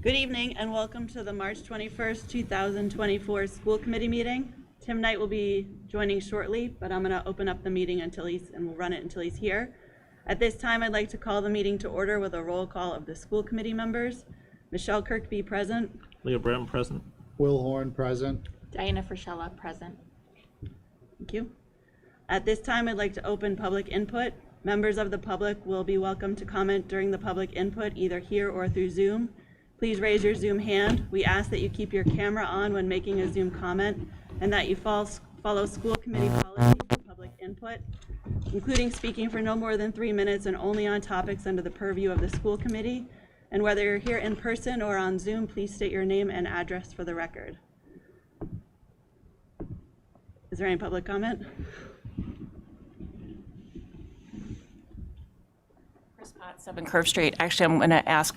Good evening and welcome to the March 21st, 2024 school committee meeting. Tim Knight will be joining shortly, but I'm going to open up the meeting and we'll run it until he's here. At this time, I'd like to call the meeting to order with a roll call of the school committee members. Michelle Kirkby present. Leah Brown present. Will Horn present. Diana Frischella present. Thank you. At this time, I'd like to open public input. Members of the public will be welcome to comment during the public input, either here or through Zoom. Please raise your Zoom hand. We ask that you keep your camera on when making a Zoom comment and that you follow school committee policy for public input, including speaking for no more than 3 minutes and only on topics under the purview of the school committee. And whether you're here in person or on Zoom, please state your name and address for the record. Is there any public comment? Chris Potts, 7 Curve Street. Actually, I'm going to ask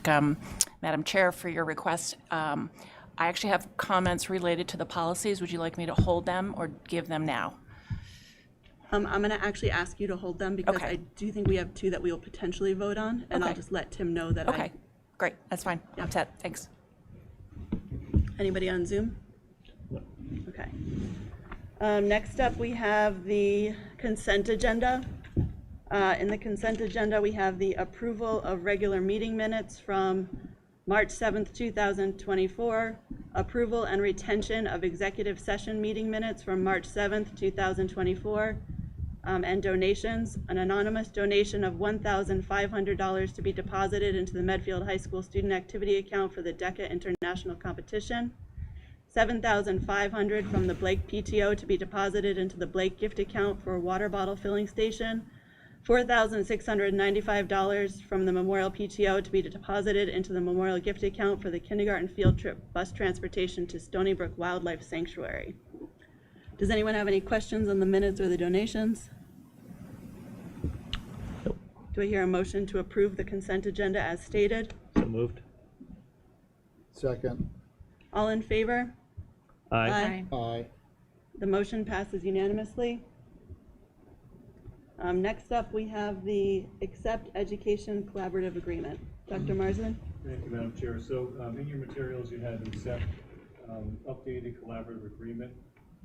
Madam Chair for your request. I actually have comments related to the policies. Would you like me to hold them or give them now? I'm going to actually ask you to hold them because Okay. I do think we have 2 that we will potentially vote on, and I'll Okay. just let Tim know that Okay, great. That's fine. Yeah. I'm set. Thanks. Anybody on Zoom? No. Okay. Next up, we have the consent agenda. In the consent agenda, we have the approval of regular meeting minutes from March 7th, 2024, approval and retention of executive session meeting minutes from March 7th, 2024, and donations. An anonymous donation of $1,500 to be deposited into the Medfield High School student activity account for the DECA International Competition. $7,500 from the Blake PTO to be deposited into the Blake gift account for a water bottle filling station. $4,695 from the Memorial PTO to be deposited into the Memorial gift account for the kindergarten field trip bus transportation to Stony Brook Wildlife Sanctuary. Does anyone have any questions on the minutes or the donations? Nope. Do I hear a motion to approve the consent agenda as stated? So moved. Second. All in favor? Aye. Aye. The motion passes unanimously. Next up, we have the Accept Education Collaborative Agreement. Dr. Marsden? Thank you, Madam Chair. So in your materials, you had an accept updated collaborative agreement.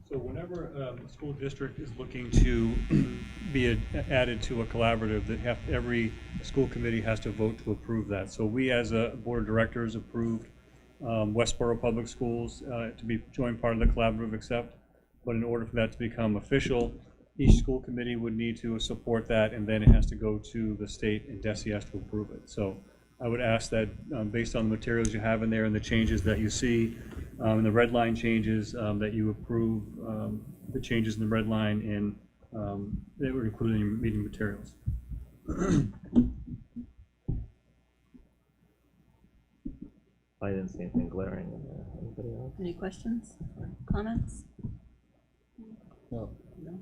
So whenever a school district is looking to be added to a collaborative, every school committee has to vote to approve that. So we, as a board of directors, approved Westboro Public Schools to be joint part of the collaborative accept. But in order for that to become official, each school committee would need to support that, and then it has to go to the state and DESE has to approve it. So I would ask that based on the materials you have in there and the changes that you see, and the red line changes, that you approve the changes in the red line and that were included in your meeting materials. I didn't see anything glaring in there. Anybody else? Any questions or comments? No. No.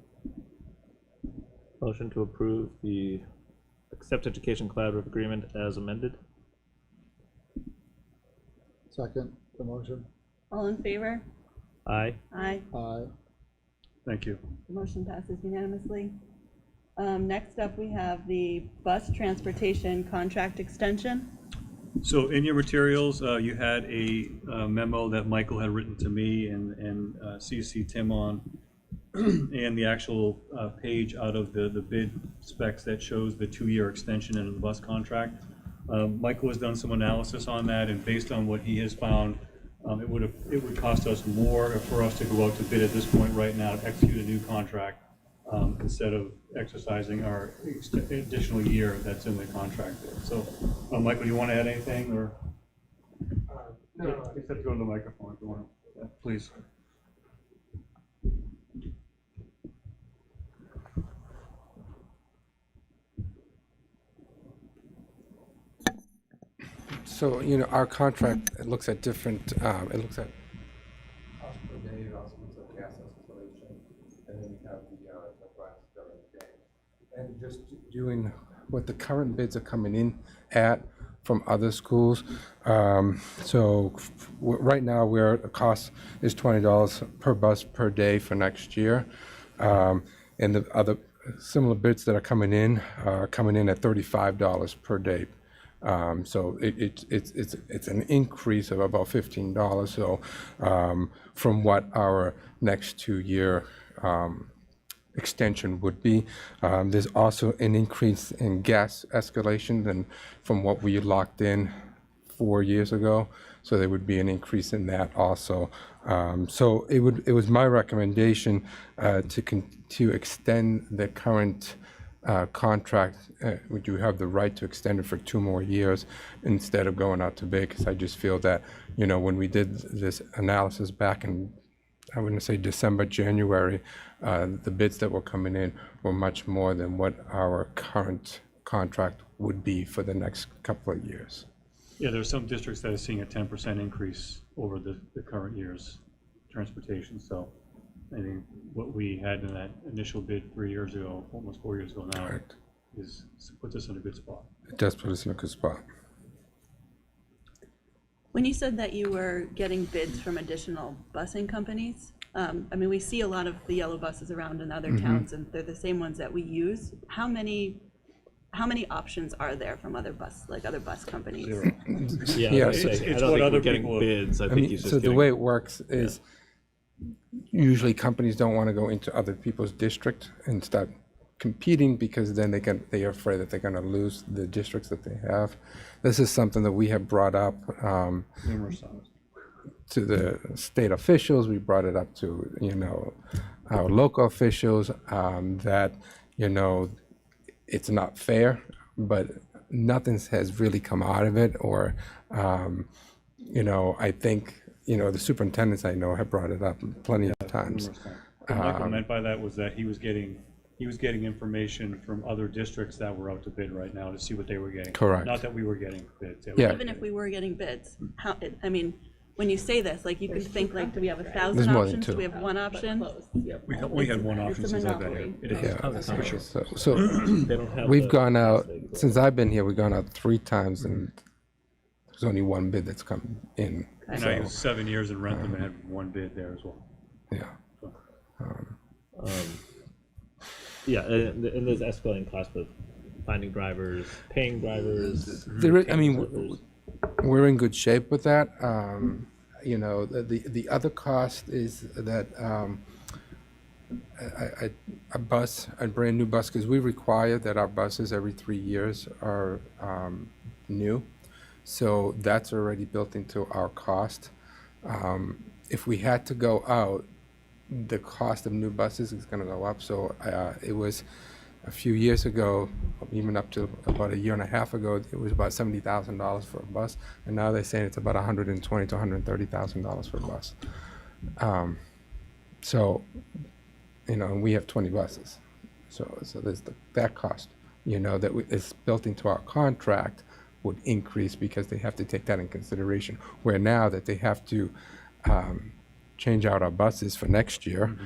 Motion to approve the Accept Education Collaborative Agreement as amended. Second. The motion. All in favor? Aye. Aye. Aye. Thank you. The motion passes unanimously. Next up, we have the bus transportation contract extension. So in your materials, you had a memo that Michael had written to me and CC Tim on, and the actual page out of the bid specs that shows the 2-year extension into the bus contract. Michael has done some analysis on that, and based on what he has found, it would cost us more for us to go out to bid at this point right now to execute a new contract instead of exercising our additional year that's in the contract there. So, Michael, do you want to add anything, or? No. Except go to the microphone if you want. Yeah, please. So, our contract, it looks at different, it looks at cost per day, it also looks at gas installation, and then you have the price during the day. And just doing what the current bids are coming in at from other schools. Right now, the cost is $20 per bus per day for next year. And the other similar bids that are coming in at $35 per day. So it's an increase of about $15. So from what our next 2-year extension would be. There's also an increase in gas escalation than from what we locked in 4 years ago. So there would be an increase in that also. So it was my recommendation to extend the current contract. Would you have the right to extend it for 2 more years instead of going out to bid? Because I just feel that, you know, when we did this analysis back in, I wouldn't say December, January, the bids that were coming in were much more than what our current contract would be for the next couple of years. Yeah, there are some districts that are seeing a 10% increase over the current year's transportation. So I think what we had in that initial bid 3 years ago, almost 4 years ago now, Correct. puts us in a good spot. It does put us in a good spot. When you said that you were getting bids from additional busing companies, I mean, we see a lot of the yellow buses around in other towns, and they're the same ones that we use. How many options are there from other bus companies? Yeah, Yeah, I was gonna say, it's I don't what think other we're getting people- bids. I I think mean, he's just so the getting. way it works is usually companies don't want to go into other people's district and start competing because then they are afraid that they're going to lose the districts that they have. This is something that we have brought up Numerous times. to the state officials. We brought it up to, you know, our local officials, that, you know, it's not fair, but nothing has really come out of it. Or, you know, I think, you know, the superintendents I know have brought it up plenty of times. Numerous times. What Michael meant by that was that he was getting information from other districts that were out to bid right now to see what they were getting. Correct. Not that we were getting bids. Yeah. Even if we were getting bids, I mean, when you say this, like, you can think, like, do we have 1,000 There's more than options? Do two. we have one option? We had one option It's a since I've been here. monopoly. It is. Yeah. So They don't have we've the- gone out, since I've been here, we've gone out 3 times and there's only one bid that's come in. And I was 7 years in Rentham and had one bid there as well. Yeah. Yeah, and there's escalating costs with finding drivers, paying drivers. I mean, we're in good shape with that. You know, the other cost is that a brand new bus, because we require that our buses every 3 years are new. So that's already built into our cost. If we had to go out, the cost of new buses is going to go up. So it was a few years ago, even up to about a year and a half ago, it was about $70,000 for a bus, and now they're saying it's about $120,000 to $130,000 for a bus. So, you know, and we have 20 buses, so there's that cost, you know, that is built into our contract would increase because they have to take that in consideration. Where now that they have to change out our buses for next year,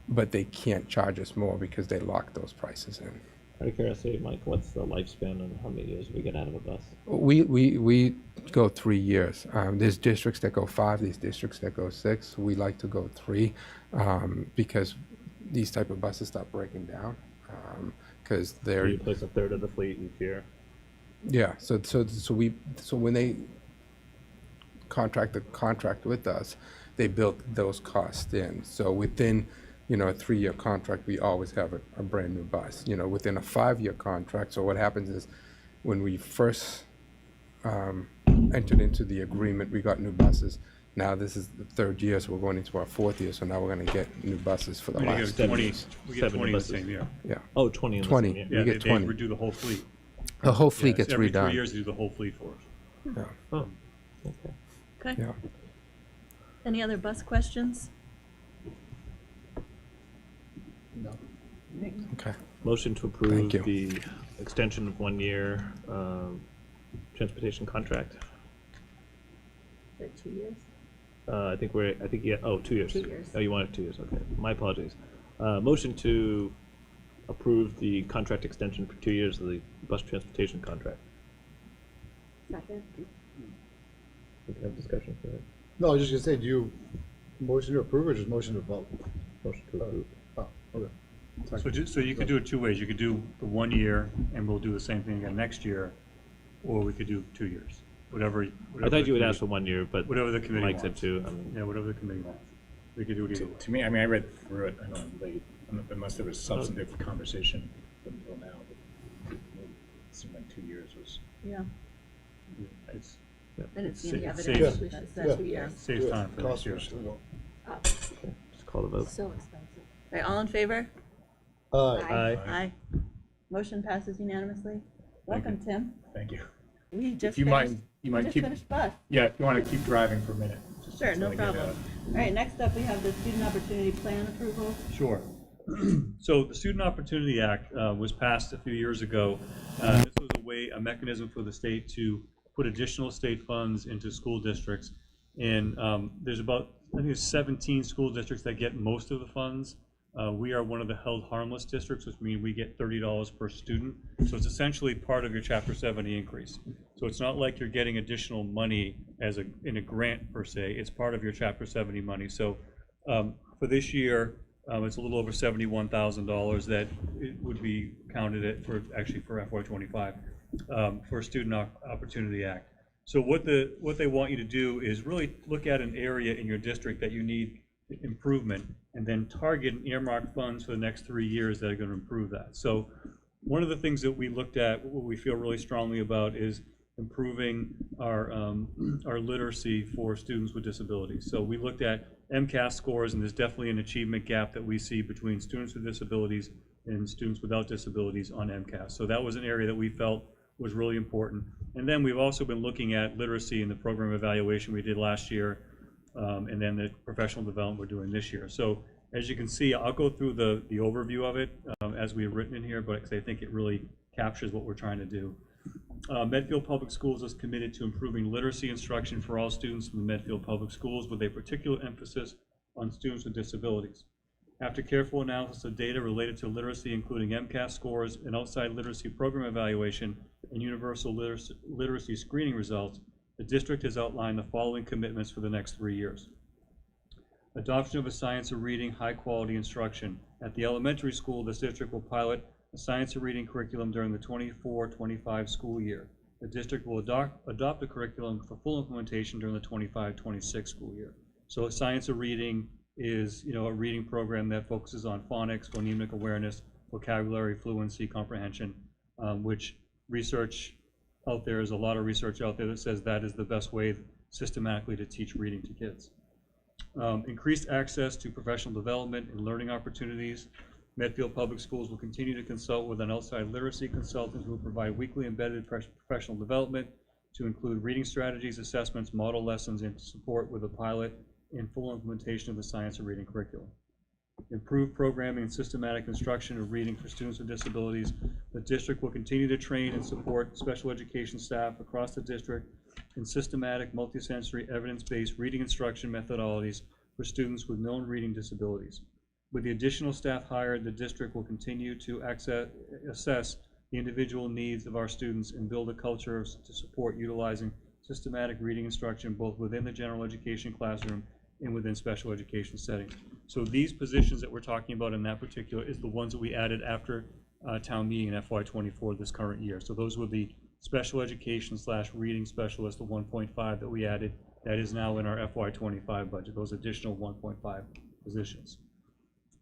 but they can't charge us more because they lock those prices in. Out of curiosity, Mike, what's the lifespan and how many years we get out of a bus? We go 3 years. There's districts that go 5, there's districts that go 6. We like to go 3 because these type of buses start breaking down because they're. You replace a third of the fleet each year. Yeah, so when they contract with us, they built those costs in. So within, you know, a 3-year contract, we always have a brand new bus. You know, within a 5-year contract, so what happens is when we first entered into the agreement, we got new buses. Now this is the 3rd year, so we're going into our 4th year, so now we're going to get new buses for the We last get 10 20, years. we get 7 20 in the buses. same year. Yeah, Oh, 20 in the 20. same year. You Yeah, get they 20. redo the whole fleet. the whole fleet Yeah, gets every redone. 3 years, they do the whole fleet for us. Yeah, Oh, okay. Okay. yeah. Any other bus questions? No. Okay. Motion to approve Thank you. the extension of 1 year transportation contract. For 2 years? I think 2 years. 2 years. Oh, you wanted 2 years, okay. My apologies. Motion to approve the contract extension for 2 years of the bus transportation contract. Second? We can have discussion for that. No, I was just gonna say, do you motion to approve or just motion to vote? Motion to approve. Oh, okay. So you could do it 2 ways. You could do the 1 year, and we'll do the same thing again next year. or we could do 2 years, whatever. I thought you would ask for 1 year, but Whatever the committee Mike said wants. 2. Yeah, whatever the committee wants. We could do it either way. To me, I mean, I read through it, I know I'm late, unless there was substantive conversation until now, but it seemed like 2 years was. Yeah. It's- And it's Sa- the saves- evidence, we should Yeah. say 2 years. Saves time for next year. Just call the vote. So expensive. All right, all in favor? Aye. Aye. Motion passes unanimously. Welcome, Tim. Thank you. We just If you finished, mind, you we might just keep, finished bus. yeah, if you want to keep driving for a minute. just Sure, until no I get, problem. All right, next up, we have the Student Opportunity Plan approval. Sure. So the Student Opportunity Act was passed a few years ago. This was a mechanism for the state to put additional state funds into school districts. And there's about, I think it's 17 school districts that get most of the funds. We are one of the held harmless districts, which means we get $30 per student. So it's essentially part of your Chapter 70 increase. So it's not like you're getting additional money in a grant per se. It's part of your Chapter 70 money. So for this year, it's a little over $71,000 that it would be counted for FY25 for Student Opportunity Act. So what they want you to do is really look at an area in your district that you need improvement, and then target and earmark funds for the next 3 years that are going to improve that. So one of the things that we looked at, what we feel really strongly about, is improving our literacy for students with disabilities. So we looked at MCAS scores, and there's definitely an achievement gap that we see between students with disabilities and students without disabilities on MCAS. So that was an area that we felt was really important. And then we've also been looking at literacy in the program evaluation we did last year, and then the professional development we're doing this year. So as you can see, I'll go through the overview of it as we have written in here, but I think it really captures what we're trying to do. Medfield Public Schools is committed to improving literacy instruction for all students in the Medfield Public Schools, with a particular emphasis on students with disabilities. After careful analysis of data related to literacy, including MCAS scores and outside literacy program evaluation and universal literacy screening results, the district has outlined the following commitments for the next 3 years. Adoption of a science of reading, high-quality instruction. At the elementary school, this district will pilot a science of reading curriculum during the 24-25 school year. The district will adopt a curriculum for full implementation during the 25-26 school year. So a science of reading is, a reading program that focuses on phonics, phonemic awareness, vocabulary, fluency, comprehension, which research out there is a lot of research out there that says that is the best way systematically to teach reading to kids. Increased access to professional development and learning opportunities. Medfield Public Schools will continue to consult with an outside literacy consultant who will provide weekly embedded professional development to include reading strategies, assessments, model lessons, and support with a pilot and full implementation of the science of reading curriculum. Improved programming and systematic instruction of reading for students with disabilities. The district will continue to train and support special education staff across the district in systematic, multisensory, evidence-based reading instruction methodologies for students with known reading disabilities. With the additional staff hired, the district will continue to assess the individual needs of our students and build a culture to support utilizing systematic reading instruction both within the general education classroom and within special education settings. So these positions that we're talking about in that particular is the ones that we added after town meeting in FY24 this current year. So those were the special education / reading specialist, the 1.5 that we added. That is now in our FY25 budget, those additional 1.5 positions.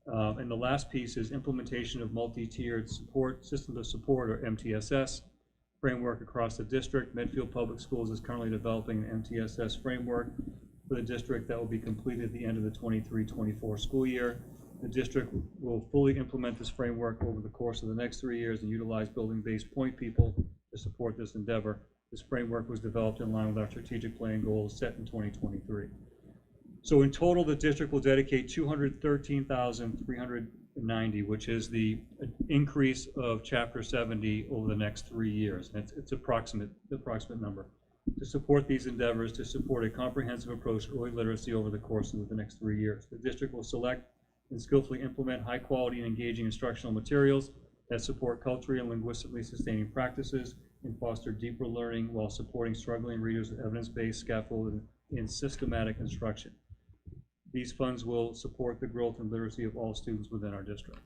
And the last piece is implementation of multi-tiered support, systems of support, or MTSS, framework across the district. Medfield Public Schools is currently developing an MTSS framework for the district that will be completed at the end of the 23-24 school year. The district will fully implement this framework over the course of the next 3 years and utilize building-based point people to support this endeavor. This framework was developed in line with our strategic plan goals set in 2023. So in total, the district will dedicate $213,390, which is the increase of Chapter 70 over the next 3 years. And it's approximate number. To support these endeavors, to support a comprehensive approach to early literacy over the course of the next 3 years. The district will select and skillfully implement high-quality and engaging instructional materials that support culturally and linguistically sustaining practices and foster deeper learning while supporting struggling readers with evidence-based, scaffolded, and systematic instruction. These funds will support the growth and literacy of all students within our district.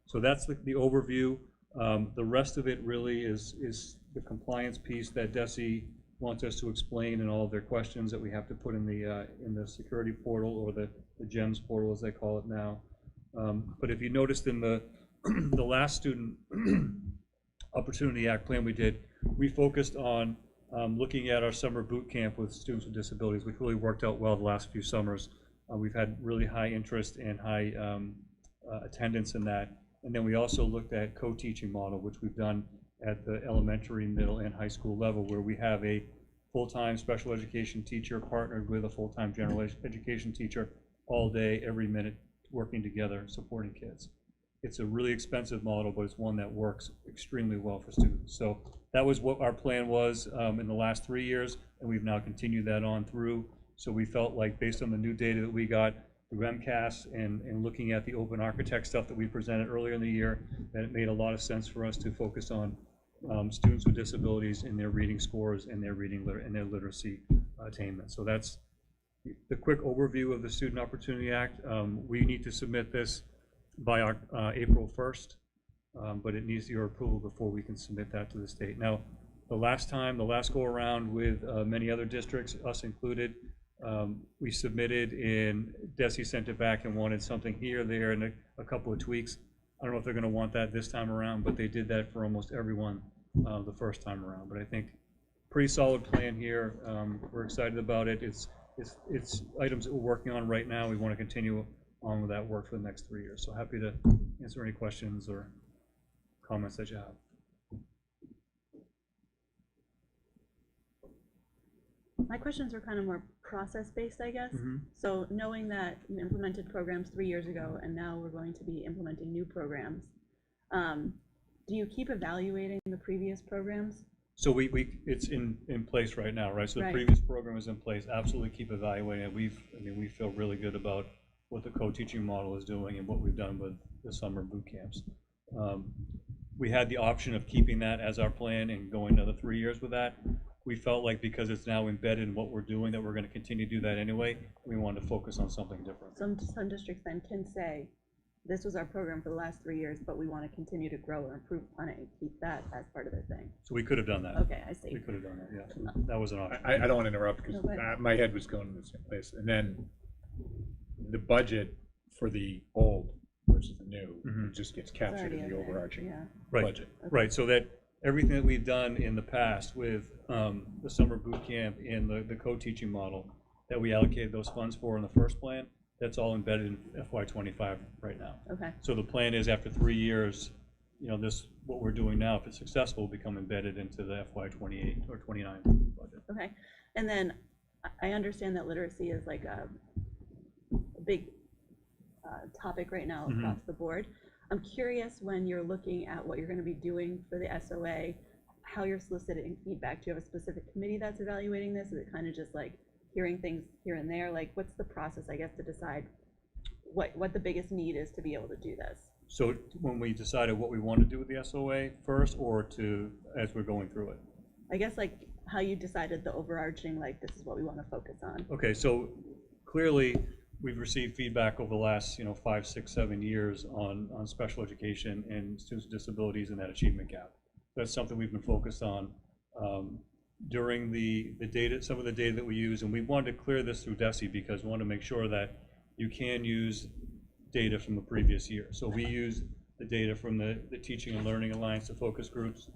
So that's the overview. The rest of it really is the compliance piece that DESI wants us to explain and all of their questions that we have to put in the security portal, or the GEMS portal as they call it now. But if you noticed in the the last Student Opportunity Act plan we did, we focused on looking at our summer boot camp with students with disabilities, which really worked out well the last few summers. We've had really high interest and high attendance in that. And then we also looked at co-teaching model, which we've done at the elementary, middle, and high school level, where we have a full-time special education teacher partnered with a full-time general education teacher all day, every minute, working together, supporting kids. It's a really expensive model, but it's one that works extremely well for students. So that was what our plan was in the last 3 years, and we've now continued that on through. So we felt like, based on the new data that we got through MCAS and looking at the open architect stuff that we presented earlier in the year, that it made a lot of sense for us to focus on students with disabilities and their reading scores and their reading and their literacy attainment. So that's the quick overview of the Student Opportunity Act. We need to submit this by our, April 1st, but it needs your approval before we can submit that to the state. Now, the last go around with many other districts, us included, we submitted and DESI sent it back and wanted something here, there, and a couple of tweaks. I don't know if they're going to want that this time around, but they did that for almost everyone the first time around. But I think pretty solid plan here. We're excited about it. It's items that we're working on right now. We want to continue on with that work for the next 3 years. So happy to answer any questions or comments that you have. My questions are kind of more process-based, I guess. So knowing that you implemented programs 3 years ago, and now we're going to be implementing new programs, do you keep evaluating the previous programs? So it's in place right now, right? So the Right. previous program is in place. Absolutely keep evaluating it. We feel really good about what the co-teaching model is doing and what we've done with the summer boot camps. We had the option of keeping that as our plan and going another 3 years with that. We felt like, because it's now embedded in what we're doing, that we're going to continue to do that anyway. We wanted to focus on something different. Some districts then can say, this was our program for the last 3 years, but we want to continue to grow and improve on it and keep that as part of their thing. So we could have done that. Okay, I see. We could have done that, yeah. That was an option. I don't want to interrupt, because No, go ahead. my head was going to the same place. And then the budget for the old versus the new, it just gets It's captured already in the in there, overarching yeah. Right. budget. Right, so that everything that we've done in the past with the summer boot camp and the co-teaching model that we allocated those funds for in the first plan, that's all embedded in FY25 right now. Okay, So the plan is, after 3 years, what we're doing now, if it's successful, will become embedded into the FY28 or 29 budget. okay. And then I understand that literacy is like a big topic right now across the board. I'm curious, when you're looking at what you're going to be doing for the SOA, how you're soliciting feedback. Do you have a specific committee that's evaluating this? Is it kind of just like hearing things here and there? Like, what's the process, I guess, to decide what the biggest need is to be able to do this? So when we decided what we want to do with the SOA first, or as we're going through it? I guess like how you decided the overarching, like, this is what we want to focus on. Okay, so clearly, we've received feedback over the last 5, 6, 7 years on special education and students with disabilities and that achievement gap. That's something we've been focused on during the data, some of the data that we use, and we wanted to clear this through DESI because we want to make sure that you can use data from the previous year. So we use the data from the Teaching and Learning Alliance, the focus groups.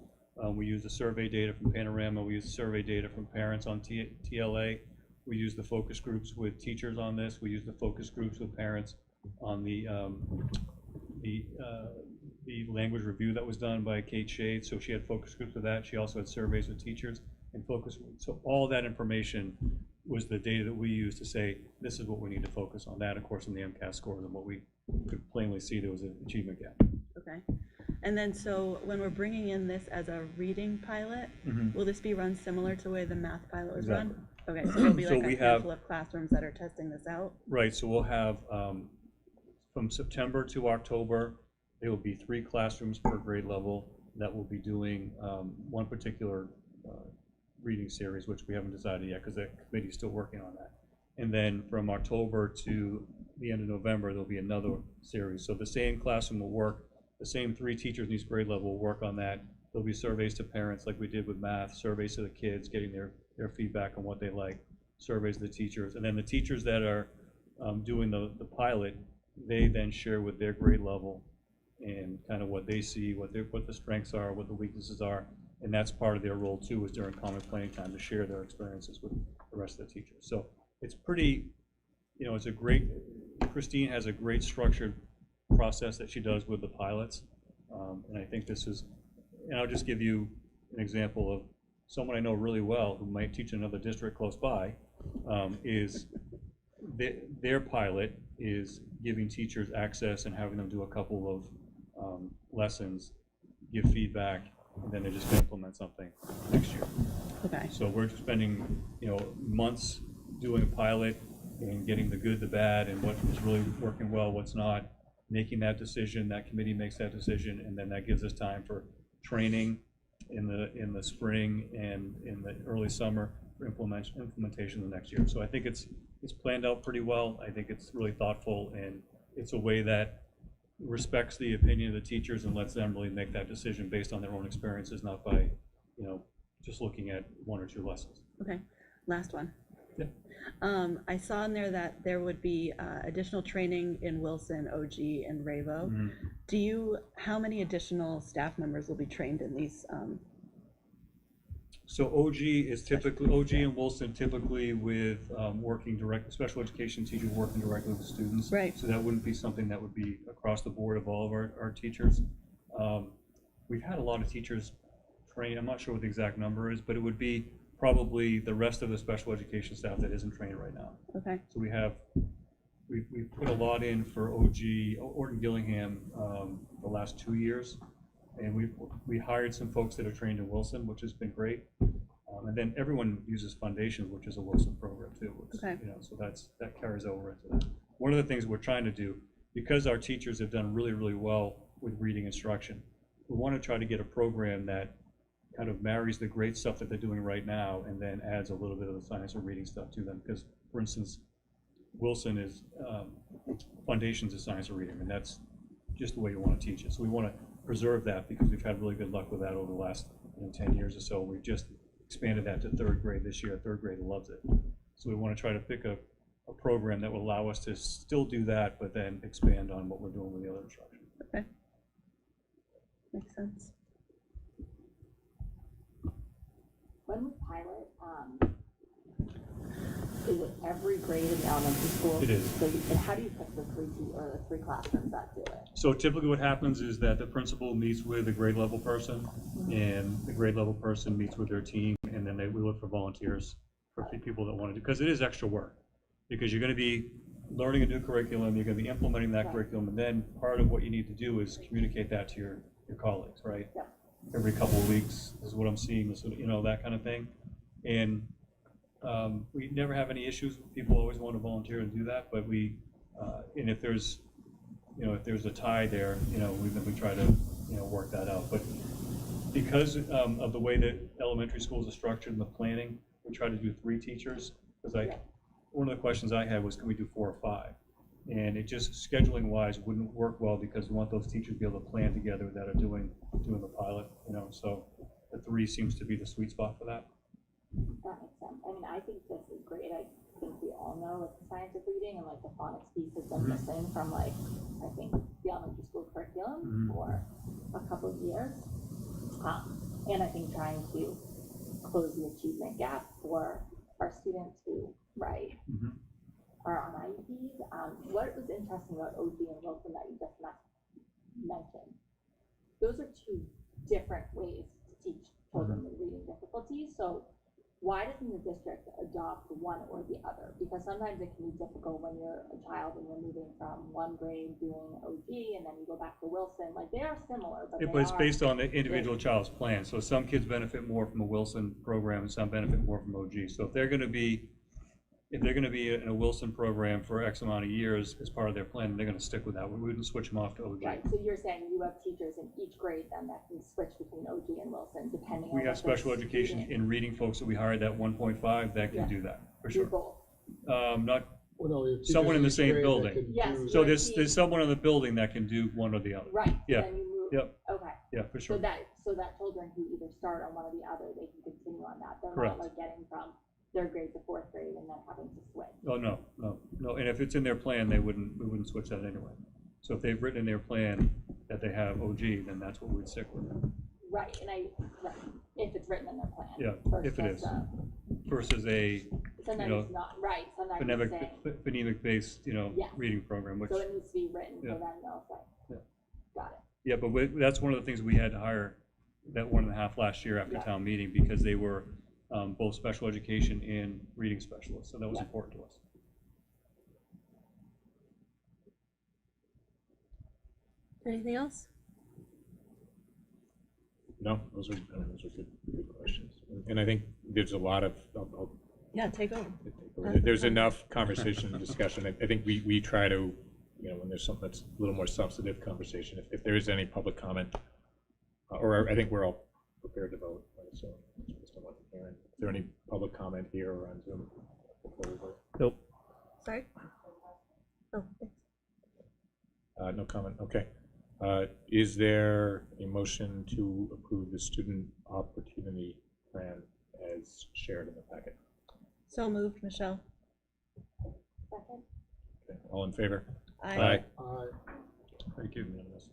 We use the survey data from Panorama. We use the survey data from parents on TLA. We use the focus groups with teachers on this. We use the focus groups with parents on the language review that was done by Kate Shade. So she had focus groups with that. She also had surveys with teachers and focus groups. So all that information was the data that we used to say, this is what we need to focus on. That, of course, in the MCAS scores, and what we could plainly see there was an achievement gap. Okay. And then, so when we're bringing in this as a reading pilot, will this be run similar to the way the math pilot was run? Okay, so there'll be So like we a have- handful of classrooms that are testing this out? Right, so we'll have, from September to October, there will be 3 classrooms per grade level that will be doing one particular reading series, which we haven't decided yet because the committee's still working on that. And then from October to the end of November, there'll be another series. So the same classroom will work, the same 3 teachers in each grade level will work on that. There'll be surveys to parents like we did with math, surveys to the kids, getting their feedback on what they like, surveys to the teachers. And then the teachers that are doing the pilot, they then share with their grade level and kind of what they see, what the strengths are, what the weaknesses are. And that's part of their role too, is during common planning time to share their experiences with the rest of the teachers. So it's pretty, it's a great, Christine has a great structured process that she does with the pilots. And I think this is, and I'll just give you an example of someone I know really well who might teach in another district close by, is their pilot is giving teachers access and having them do a couple of lessons, give feedback, and then they're just going to implement something next year. Okay. So we're spending, months doing a pilot and getting the good, the bad, and what is really working well, what's not, making that decision, that committee makes that decision, and then that gives us time for training in the spring and in the early summer for implementation the next year. So I think it's planned out pretty well. I think it's really thoughtful, and it's a way that respects the opinion of the teachers and lets them really make that decision based on their own experiences, not by, just looking at one or two lessons. Okay, last one. Yeah. I saw in there that there would be additional training in Wilson, OG, and Ravo. Mm-hmm. How many additional staff members will be trained in these? So OG is typically, OG and Wilson typically with special education teachers working directly with students. Right. So that wouldn't be something that would be across the board of all of our teachers. We've had a lot of teachers train, I'm not sure what the exact number is, but it would be probably the rest of the special education staff that isn't trained right now. Okay. So we've put a lot in for OG, Orton Gillingham, the last 2 years. And we hired some folks that are trained in Wilson, which has been great. And then everyone uses Foundations, which is a Wilson program too. Okay. So that carries over into that. One of the things we're trying to do, because our teachers have done really, really well with reading instruction, we want to try to get a program that kind of marries the great stuff that they're doing right now and then adds a little bit of the science and reading stuff to them. Because, for instance, Wilson is, Foundations is science and reading, and that's just the way you want to teach it. So we want to preserve that because we've had really good luck with that over the last 10 years or so. We've just expanded that to third grade this year. Third grade loves it. So we want to try to pick a program that will allow us to still do that, but then expand on what we're doing with the other instruction. Okay. Makes sense. When we pilot, is it every grade in the elementary school? It is. So, and how do you pick the three classrooms that do it? So typically what happens is that the principal meets with a grade level person, and the grade level person meets with their team, and then we look for volunteers, for people that want to do, because it is extra work. Because you're going to be learning a new curriculum, you're going to be implementing that curriculum, and then part of what you need to do is communicate that to your colleagues, right? Yeah. Every couple of weeks, this is what I'm seeing, this, that kind of thing. And we never have any issues. People always want to volunteer and do that, but and if there's, if there's a tie there, we try to, work that out. But because of the way that elementary schools are structured and the planning, we try to do 3 teachers. Because one of the questions I had was, can we do 4 or 5? And it just scheduling wise wouldn't work well because we want those teachers to be able to plan together that are doing the pilot, so the 3 seems to be the sweet spot for that. That makes sense. I mean, I think this is great. I think we all know with the science of reading and the phonics piece has been missing from I think the elementary school curriculum for a couple of years. And I think trying to close the achievement gap for our students who are on IEPs. What was interesting about OG and Wilson that you just mentioned, those are 2 different ways to teach children with reading difficulties. So why doesn't the district adopt one or the other? Because sometimes it can be difficult when you're a child and you're moving from one grade doing OG and then you go back to Wilson. They are similar, but But it's based on the individual child's plan. So some kids benefit more from a Wilson program and some benefit more from OG. So if they're going to be in a Wilson program for X amount of years as part of their plan, they're going to stick with that. We wouldn't switch them off to OG. Right, so you're saying you have teachers in each grade then that can switch between OG and Wilson depending on We have special education in reading folks that we hired at 1.5 that can do that, for sure. both. Not Well, no, you have someone in the teachers same each grade that building. can Yes. do- So there's someone in the building that can do one or the other. Right. Yeah. Then you move. Yep. Okay. Yeah, for sure. So that children who either start on one or the other, they can continue on that. They're Correct. not like getting from third grade to fourth grade and then having to switch. Oh, no, and if it's in their plan, we wouldn't switch that anyway. So if they've written in their plan that they have OG, then that's what we'd stick with. Right, if it's written in their plan. Yeah, if it is. Versus a, Sometimes know, it's not, right, sometimes it's saying, phonemic-based, Yes. reading program, which, so it needs to be written, Yeah. so then they'll say, Yeah. got it. yeah, but that's one of the things we had to hire that 1.5 last year after Yeah. town meeting, because they were both special education and reading specialists, so that was Yeah. important to us. Anything else? No, those are good questions. And I think there's a lot of, Yeah, take over. there's enough conversation and discussion. I think we try to, when there's something that's a little more substantive conversation, if there is any public comment, or I think we're all prepared to vote, right? So just want to hear. Is there any public comment here or on Zoom? Before we vote? Nope. Sorry? Oh, thanks. No comment, okay. Is there a motion to approve the student opportunity plan as shared in the packet? So moved, Michelle. Second? Okay, all in favor? Aye. Thank you. Unanimous.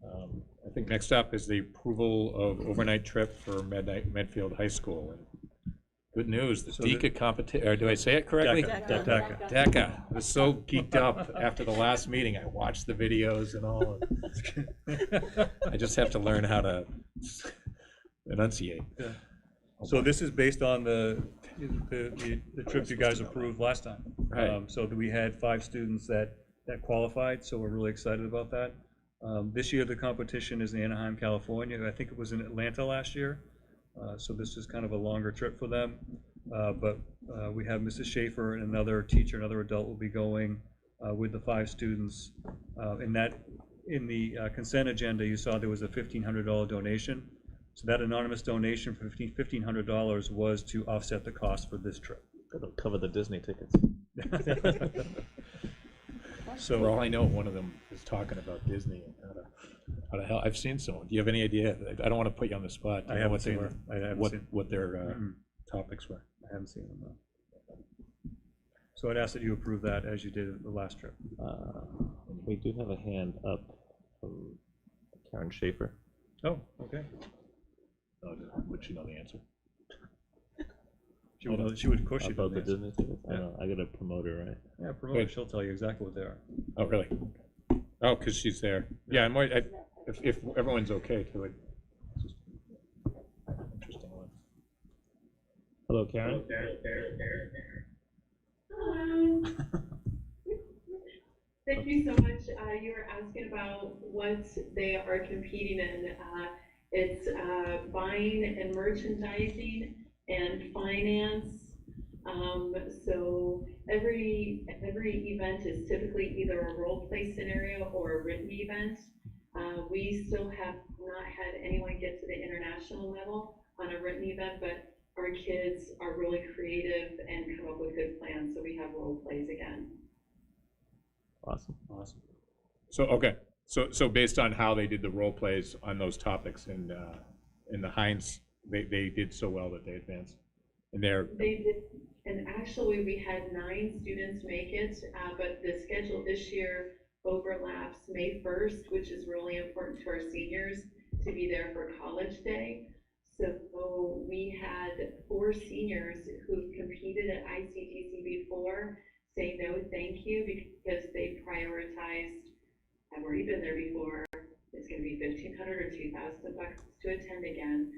I think next up is the approval of overnight trip for Medfield High School. And good news, the So the- DECA competition, or do I say it correctly? DECA. DECA. DECA. I was so geeked up after the last meeting. I watched the videos and all. I just have to learn how to enunciate. Yeah. So this is based on the trip you guys approved last time. Right. So that we had 5 students that qualified, so we're really excited about that. This year, the competition is in Anaheim, California. I think it was in Atlanta last year. So this is kind of a longer trip for them. But we have Mrs. Schaefer and another teacher, another adult will be going with the 5 students. In the consent agenda, you saw there was a $1,500 donation. So that anonymous donation for $1,500 was to offset the cost for this trip. That'll cover the Disney tickets. So for all I know, one of them is talking about Disney and how to help. I've seen some. Do you have any idea? I don't want to put you on the spot. Do you know haven't seen them. I haven't seen. what their topics were. I haven't seen them, though. So I'd ask that you approve that as you did the last trip. We do have a hand up from Karen Schaefer. Oh, okay. Would she know the answer? She would, of course, she'd know About the the answer. Disney tickets? I Yeah. don't know, I gotta promote her, right? Yeah, promote her. She'll tell you exactly what they are. Oh, really? Oh, because she's there. Yeah, if everyone's okay to it. It's just an interesting one. Hello, Karen? Hello. Thank you so much. You were asking about what they are competing in. It's buying and merchandising and finance. So every event is typically either a role play scenario or a written event. We still have not had anyone get to the international level on a written event, but our kids are really creative and come up with good plans, so we have role plays again. Awesome. Awesome. So, okay. So based on how they did the role plays on those topics in the Heinz, they did so well that they advanced. And They did, and actually we had 9 students make it, but the schedule this year overlaps May 1st, which is really important to our seniors to be there for College Day. So we had 4 seniors who competed at ICTC before say no thank you because they prioritized, I've already been there before, it's gonna be $1,500 or $2,000 to attend again.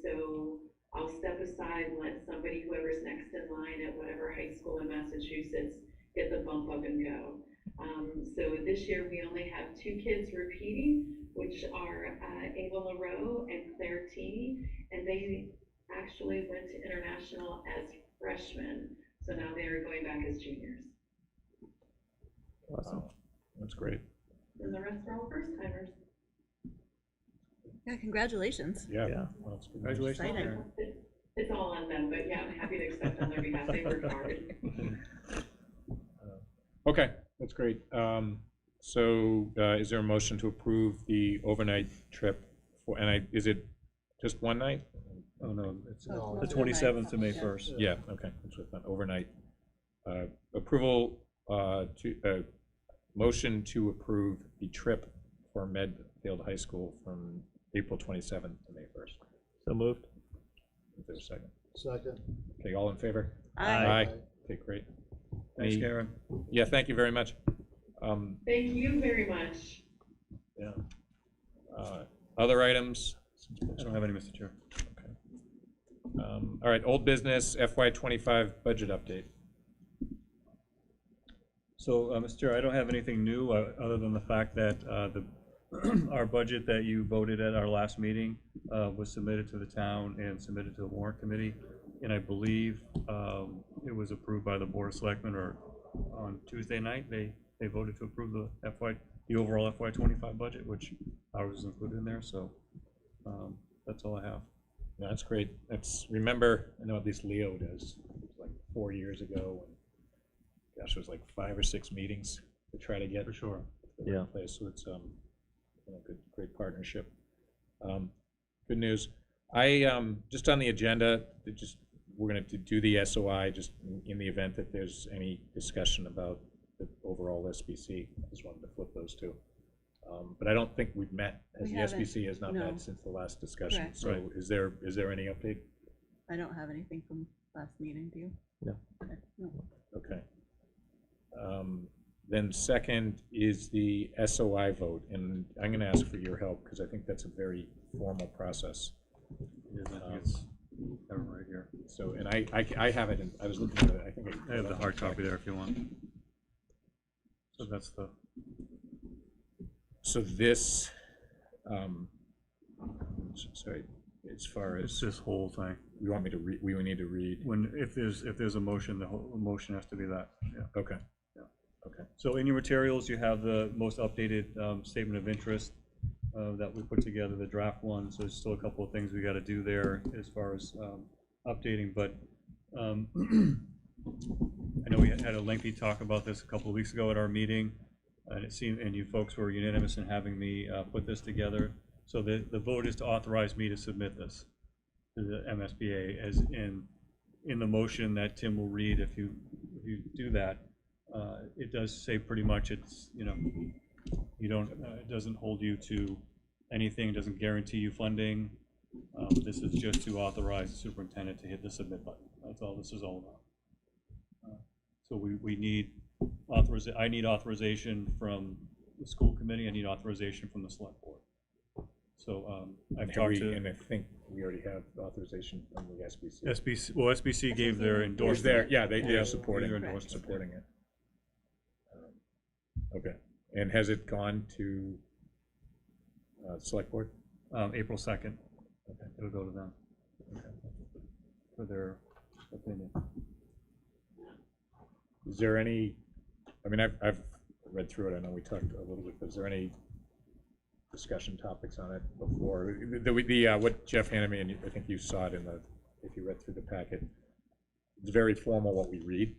So I'll step aside and let somebody, whoever's next in line at whatever high school in Massachusetts, get the bump up and go. So this year we only have 2 kids repeating, which are Ava LaRoe and Claire Teeny, and they actually went to international as freshmen. So now they are going back as juniors. Awesome. that's great. And the rest are all first timers. Yeah, congratulations. Yeah. Yeah. Well, that's good. Congratulations, Exciting. Karen. It's all on them, but yeah, I'm happy to accept on their behalf. They worked hard. Okay, that's great. So is there a motion to approve the overnight trip for, and is it just one night? Oh, no, it's Oh, the it's 27th to May Yeah. 1st. Yeah, okay, that's what I thought, overnight. Approval motion to approve the trip for Medfield High School from April 27th to May 1st. So moved. Is there a second? Second. Okay, all in favor? Aye. Okay, great. Thanks, Any- Karen. Yeah, thank you very much. Thank you very much. Yeah. Other items? I don't have any, Mr. Chair. All right, old business, FY '25 budget update. So, Mr. Chair, I don't have anything new, other than the fact that our budget that you voted at our last meeting was submitted to the town and submitted to the warrant committee. And I believe it was approved by the Board of Selectmen, or on Tuesday night, they voted to approve the overall FY '25 budget, which ours is included in there, so that's all I have. No, that's great. Remember, I know at least Leo does, like 4 years ago, and gosh, it was like 5 or 6 meetings to try to get. For sure. the right place, so it's a great partnership. Good news. Just on the agenda, we're going to do the SOI just in the event that there's any discussion about the overall SBC. I just wanted to flip those two. But I don't think we've met, as We the haven't, SBC has not no. met since the last discussion. Correct. So Right. is there any update? I don't have anything from last meeting, do you? No. Okay, no. Okay. Then second is the SOI vote, and I'm going to ask for your help because I think that's a very formal process. Yeah, I think it's right here. So, and I have it, I was looking at it, I think I have the hard copy there if you want. So that's the, So this, sorry, as far it's as, this whole thing. you want me to read, we would need to read? If there's a motion, the whole motion has to be that, yeah. Okay. Yeah. Okay. So in your materials, you have the most updated statement of interest that we put together, the draft one. So there's still a couple of things we got to do there as far as updating, but I know we had a lengthy talk about this a couple of weeks ago at our meeting, and it seemed, and you folks were unanimous in having me put this together. So the vote is to authorize me to submit this to the MSBA as in the motion that Tim will read. If you do that, it does say pretty much it's, you don't, it doesn't hold you to anything, doesn't guarantee you funding. This is just to authorize the superintendent to hit the submit button. That's all this is all about. So we need I need authorization from the school committee. I need authorization from the select board. So I've talked to And I think we already have authorization from the SBC. SBC. Well, SBC gave their Is endorsement. there, yeah, they're Yeah, supporting, they're it. endorsing it. supporting it. Okay, and has it gone to select board? April 2nd. Okay. It'll go to them for their opinion. Is there any, I mean, I've read through it, I know we talked a little bit, but is there any discussion topics on it before? What Jeff handed me, and I think you saw it if you read through the packet, it's very formal what we read,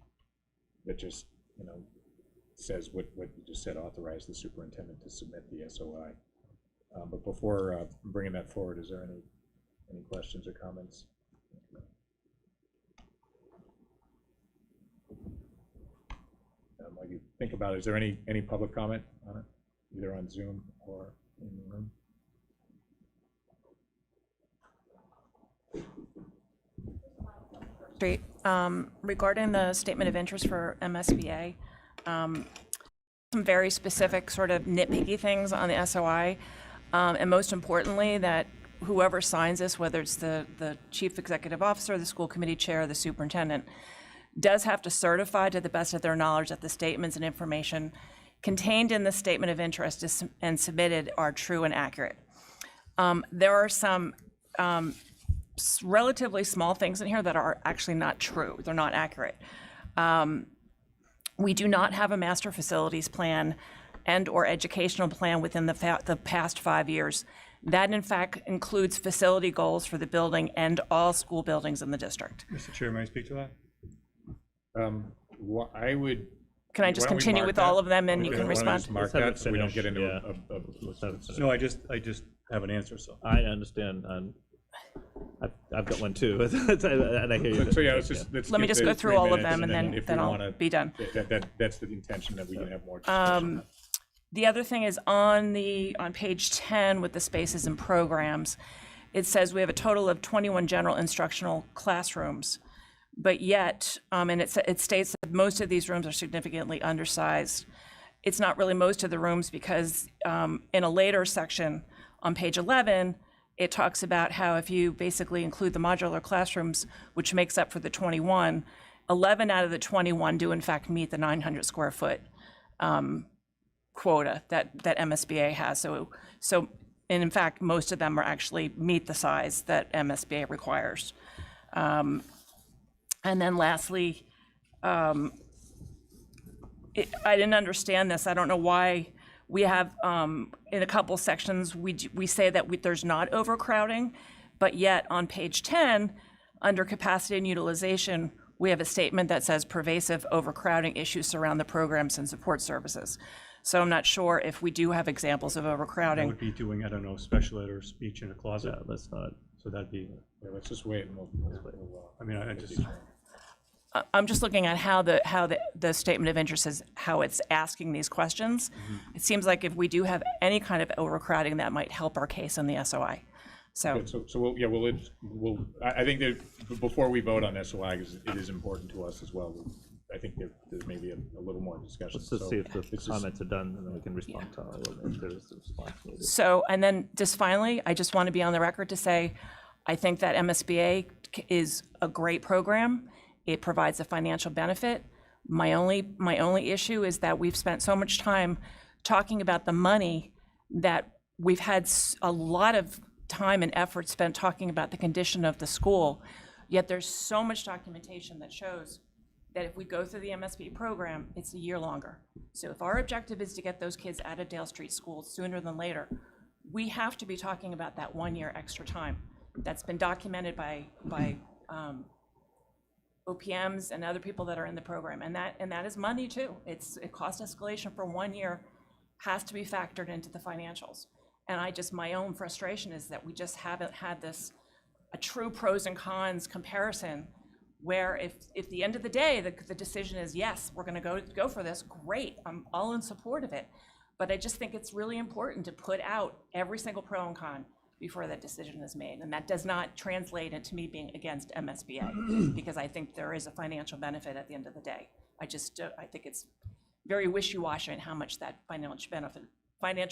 that just, says what you just said, authorize the superintendent to submit the SOI. But before bringing that forward, is there any questions or comments? While you think about it, is there any public comment on it, either on Zoom or in the room? Street, regarding the statement of interest for MSBA, some very specific sort of nitpicky things on the SOI, and most importantly, that whoever signs this, whether it's the chief executive officer, the school committee chair, the superintendent, does have to certify to the best of their knowledge that the statements and information contained in the statement of interest and submitted are true and accurate. There are some relatively small things in here that are actually not true. They're not accurate. We do not have a master facilities plan and/or educational plan within the past 5 years. That, in fact, includes facility goals for the building and all school buildings in the district. Mr. Chair, may I speak to that? I would Can I just Why don't we continue mark with that? all of them and you Okay, can why don't we respond? just mark Let's have that it so we don't finish, get into yeah. a Let's have it finish. No, I just have an answer, so. I understand. I've got one too, and I hear you. So yeah, let's Let me get just the go through 3 all of minutes, them, and then if we I'll wanna- be done. That's the intention, that we can have more discussion. The other thing is on page 10 with the spaces and programs, it says we have a total of 21 general instructional classrooms, but yet, and it states that most of these rooms are significantly undersized. It's not really most of the rooms because in a later section on page 11, it talks about how if you basically include the modular classrooms, which makes up for the 21, 11 out of the 21 do in fact meet the 900 square foot quota that MSBA has. So, and in fact, most of them are actually meet the size that MSBA requires. And then lastly, I didn't understand this. I don't know why we have, in a couple sections, we say that there's not overcrowding, but yet on page 10, under capacity and utilization, we have a statement that says pervasive overcrowding issues surround the programs and support services. So I'm not sure if we do have examples of That overcrowding. would be doing, I don't know, special ed or speech in a closet, Yeah, let's not. so that'd be, Yeah, let's just wait and we'll I mean, I just, I'm just looking at how the statement of interest is, how it's asking these questions. It seems like if we do have any kind of overcrowding, that might help our case on the SOI. So, Okay, so I think that before we vote on SOI, 'cause it is important to us as well, I think there's maybe a little more discussion. Let's just So see if the it's just- comments are done, and then we can respond to all of them if there's a response needed. so, and then just finally, I just want to be on the record to say, I think that MSBA is a great program. It provides a financial benefit. My only issue is that we've spent so much time talking about the money that we've had a lot of time and effort spent talking about the condition of the school, yet there's so much documentation that shows that if we go through the MSB program, it's a year longer. So if our objective is to get those kids out of Dale Street School sooner than later, we have to be talking about that 1 year extra time. That's been documented by OPMs and other people that are in the program, and that is money too. A cost escalation for 1 year has to be factored into the financials. And my own frustration is that we just haven't had a true pros and cons comparison, where if at the end of the day, the decision is, yes, we're gonna go for this, great, I'm all in support of it. But I just think it's really important to put out every single pro and con before that decision is made. And that does not translate into me being against MSBA, because I think there is a financial benefit at the end of the day. I think it's very wishy-washy in how much that financial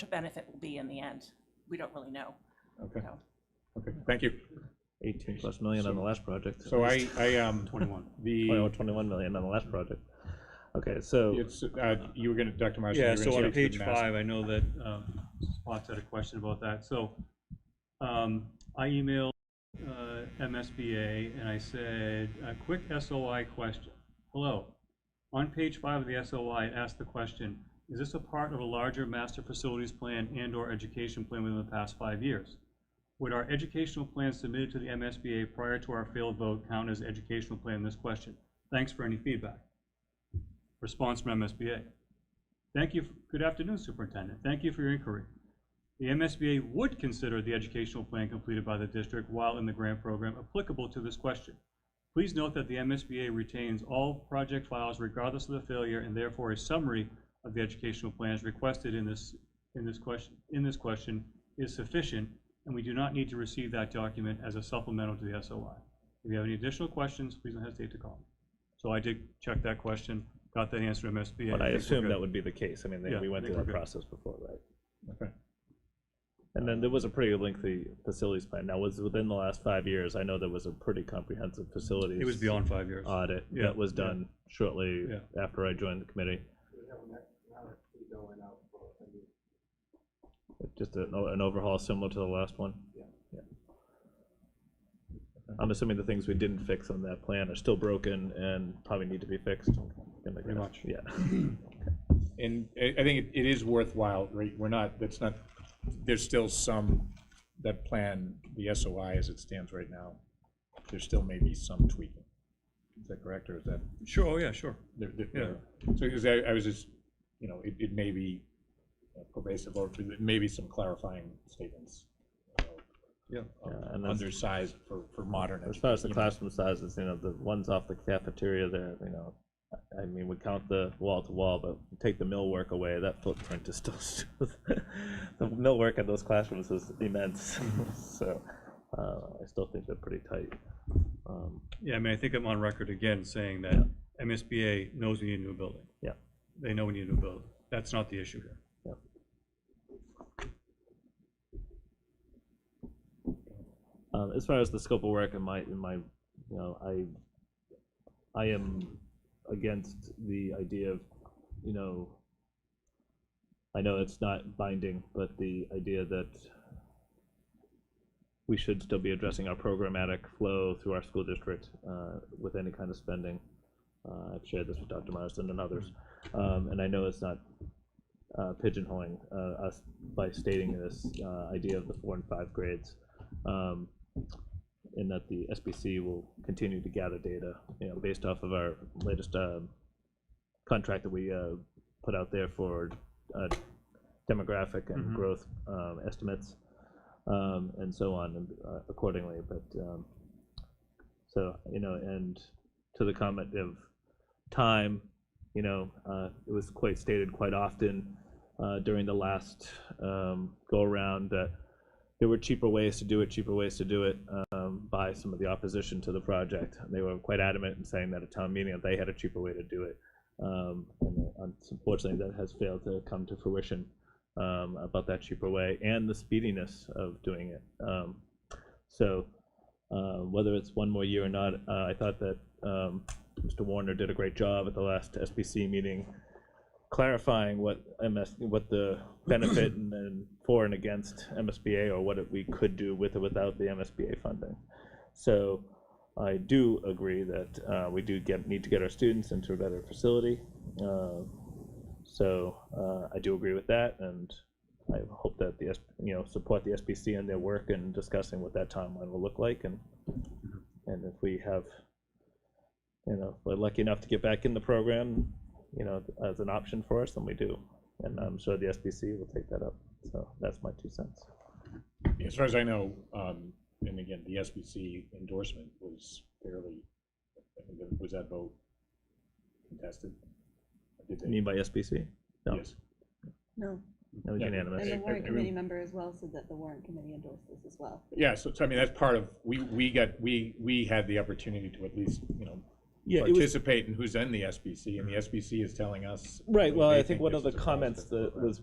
benefit will be in the end. We don't really know. Okay, So, okay, thank you. 18+ million on the last project. So I 21. the, 21 million on the last project. Okay, so it's, you were gonna, Dr. Marson, you Yeah, were so gonna on say to page the master- 5, I know that Spots had a question about that. So I emailed MSBA and I said, a quick SOI question. Hello. On page 5 of the SOI, it asked the question, is this a part of a larger master facilities plan and/or education plan within the past 5 years? Would our educational plan submitted to the MSBA prior to our failed vote count as educational plan in this question? Thanks for any feedback. Response from MSBA. Thank you. Good afternoon, Superintendent. Thank you for your inquiry. The MSBA would consider the educational plan completed by the district while in the grant program applicable to this question. Please note that the MSBA retains all project files regardless of the failure, and therefore a summary of the educational plans requested in this question is sufficient, and we do not need to receive that document as a supplemental to the SOI. If you have any additional questions, please don't hesitate to call me. So I did check that question, got that answer from MSBA. but I think we're assume good. that would be the case. I mean, Yeah, we went I through think that we're good. process before, right? Okay. And then there was a pretty lengthy facilities plan. Now, was within the last 5 years, I know there was a pretty comprehensive facilities It was beyond 5 years. audit Yeah, that was yeah. done shortly Yeah. after I joined the committee. Just an overhaul similar to the last one? Yeah. I'm assuming the things we didn't fix on that plan are still broken and probably need to be fixed. Pretty much. Yeah. And I think it is worthwhile, right, there's still that plan, the SOI as it stands right now, there still may be some tweaking. Is that correct, or is that? Sure, oh, yeah, sure. Yeah. So, because I was just, you know, it may be pervasive, or maybe some clarifying statements. Yeah. And that's- Undersized for modern. As far as the education. classroom sizes, you know, the ones off the cafeteria there, you know, I mean, we count the wall to wall, but take the millwork away, that footprint is still, the millwork in those classrooms is immense. So, I still think they're pretty tight. Yeah, I mean, I think I'm on record again saying that MSBA knows we need a new building. Yeah. They know we need a new building. That's not the issue here. As far as the scope of work in my, you know, I am against the idea of, you know, I know it's not binding, but the idea that we should still be addressing our programmatic flow through our school district with any kind of spending. I've shared this with Dr. Marsden and others, and I know it's not pigeonholing us by stating this idea of the 4 and 5 grades. In that the SBC will continue to gather data, you know, based off of our latest contract that we put out there for demographic and growth estimates, and so on, and accordingly. But so, you know, and to the comment of time, you know, it was quite stated quite often during the last go around that there were cheaper ways to do it by some of the opposition to the project. And they were quite adamant in saying that at town meeting that they had a cheaper way to do it. And unfortunately, that has failed to come to fruition about that cheaper way and the speediness of doing it. So whether it's one more year or not, I thought that Mr. Warner did a great job at the last SBC meeting clarifying what the benefit and for and against MSBA, or what we could do with or without the MSBA funding. So I do agree that we do need to get our students into a better facility. So I do agree with that, and I hope that support the SBC in their work and discussing what that timeline will look like, and if we have, we're lucky enough to get back in the program, as an option for us, then we do. And I'm sure the SBC will take that up. So that's my 2 cents. As far as I know, and again, the SBC endorsement was fairly, was that vote contested? Did You mean by SBC? No. Yes. No. That was Yeah, unanimous. And the I warrant remember- committee member as well said that the warrant committee endorsed this as well. Yeah, so I mean, that's part of, we had the opportunity to at least, Yeah, it was, participate in who's in the SBC, and the SBC is telling us. right. Well, they I think one of this the is a comments positive that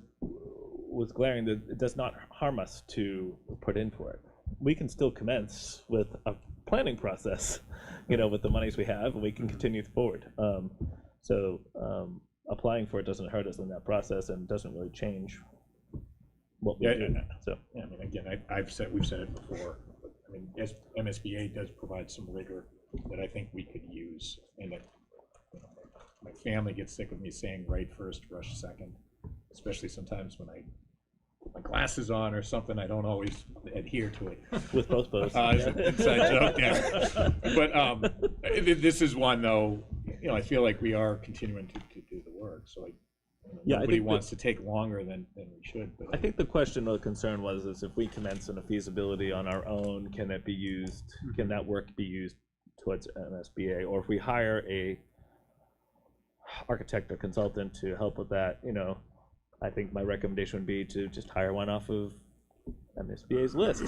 was glaring, that it does not harm us to put in for it. We can still commence with a planning process, with the monies we have, and we can continue forward. So applying for it doesn't hurt us in that process, and doesn't really change what we do. So Yeah, I mean, again, we've said it before, but, I mean, MSBA does provide some rigor that I think we could use, and that, my family gets sick of me saying right first, rush second, especially sometimes when I put my glasses on or something, I don't always adhere to it. with both bows. It's an inside joke, yeah. But this is one, though, I feel like we are continuing to do the work, so Yeah, I nobody think wants to take longer than we should. But I think the question or the concern was is if we commence in a feasibility on our own, can it be used? Can that work be used towards MSBA? Or if we hire a architect or consultant to help with that, I think my recommendation would be to just hire one off of MSBA's list.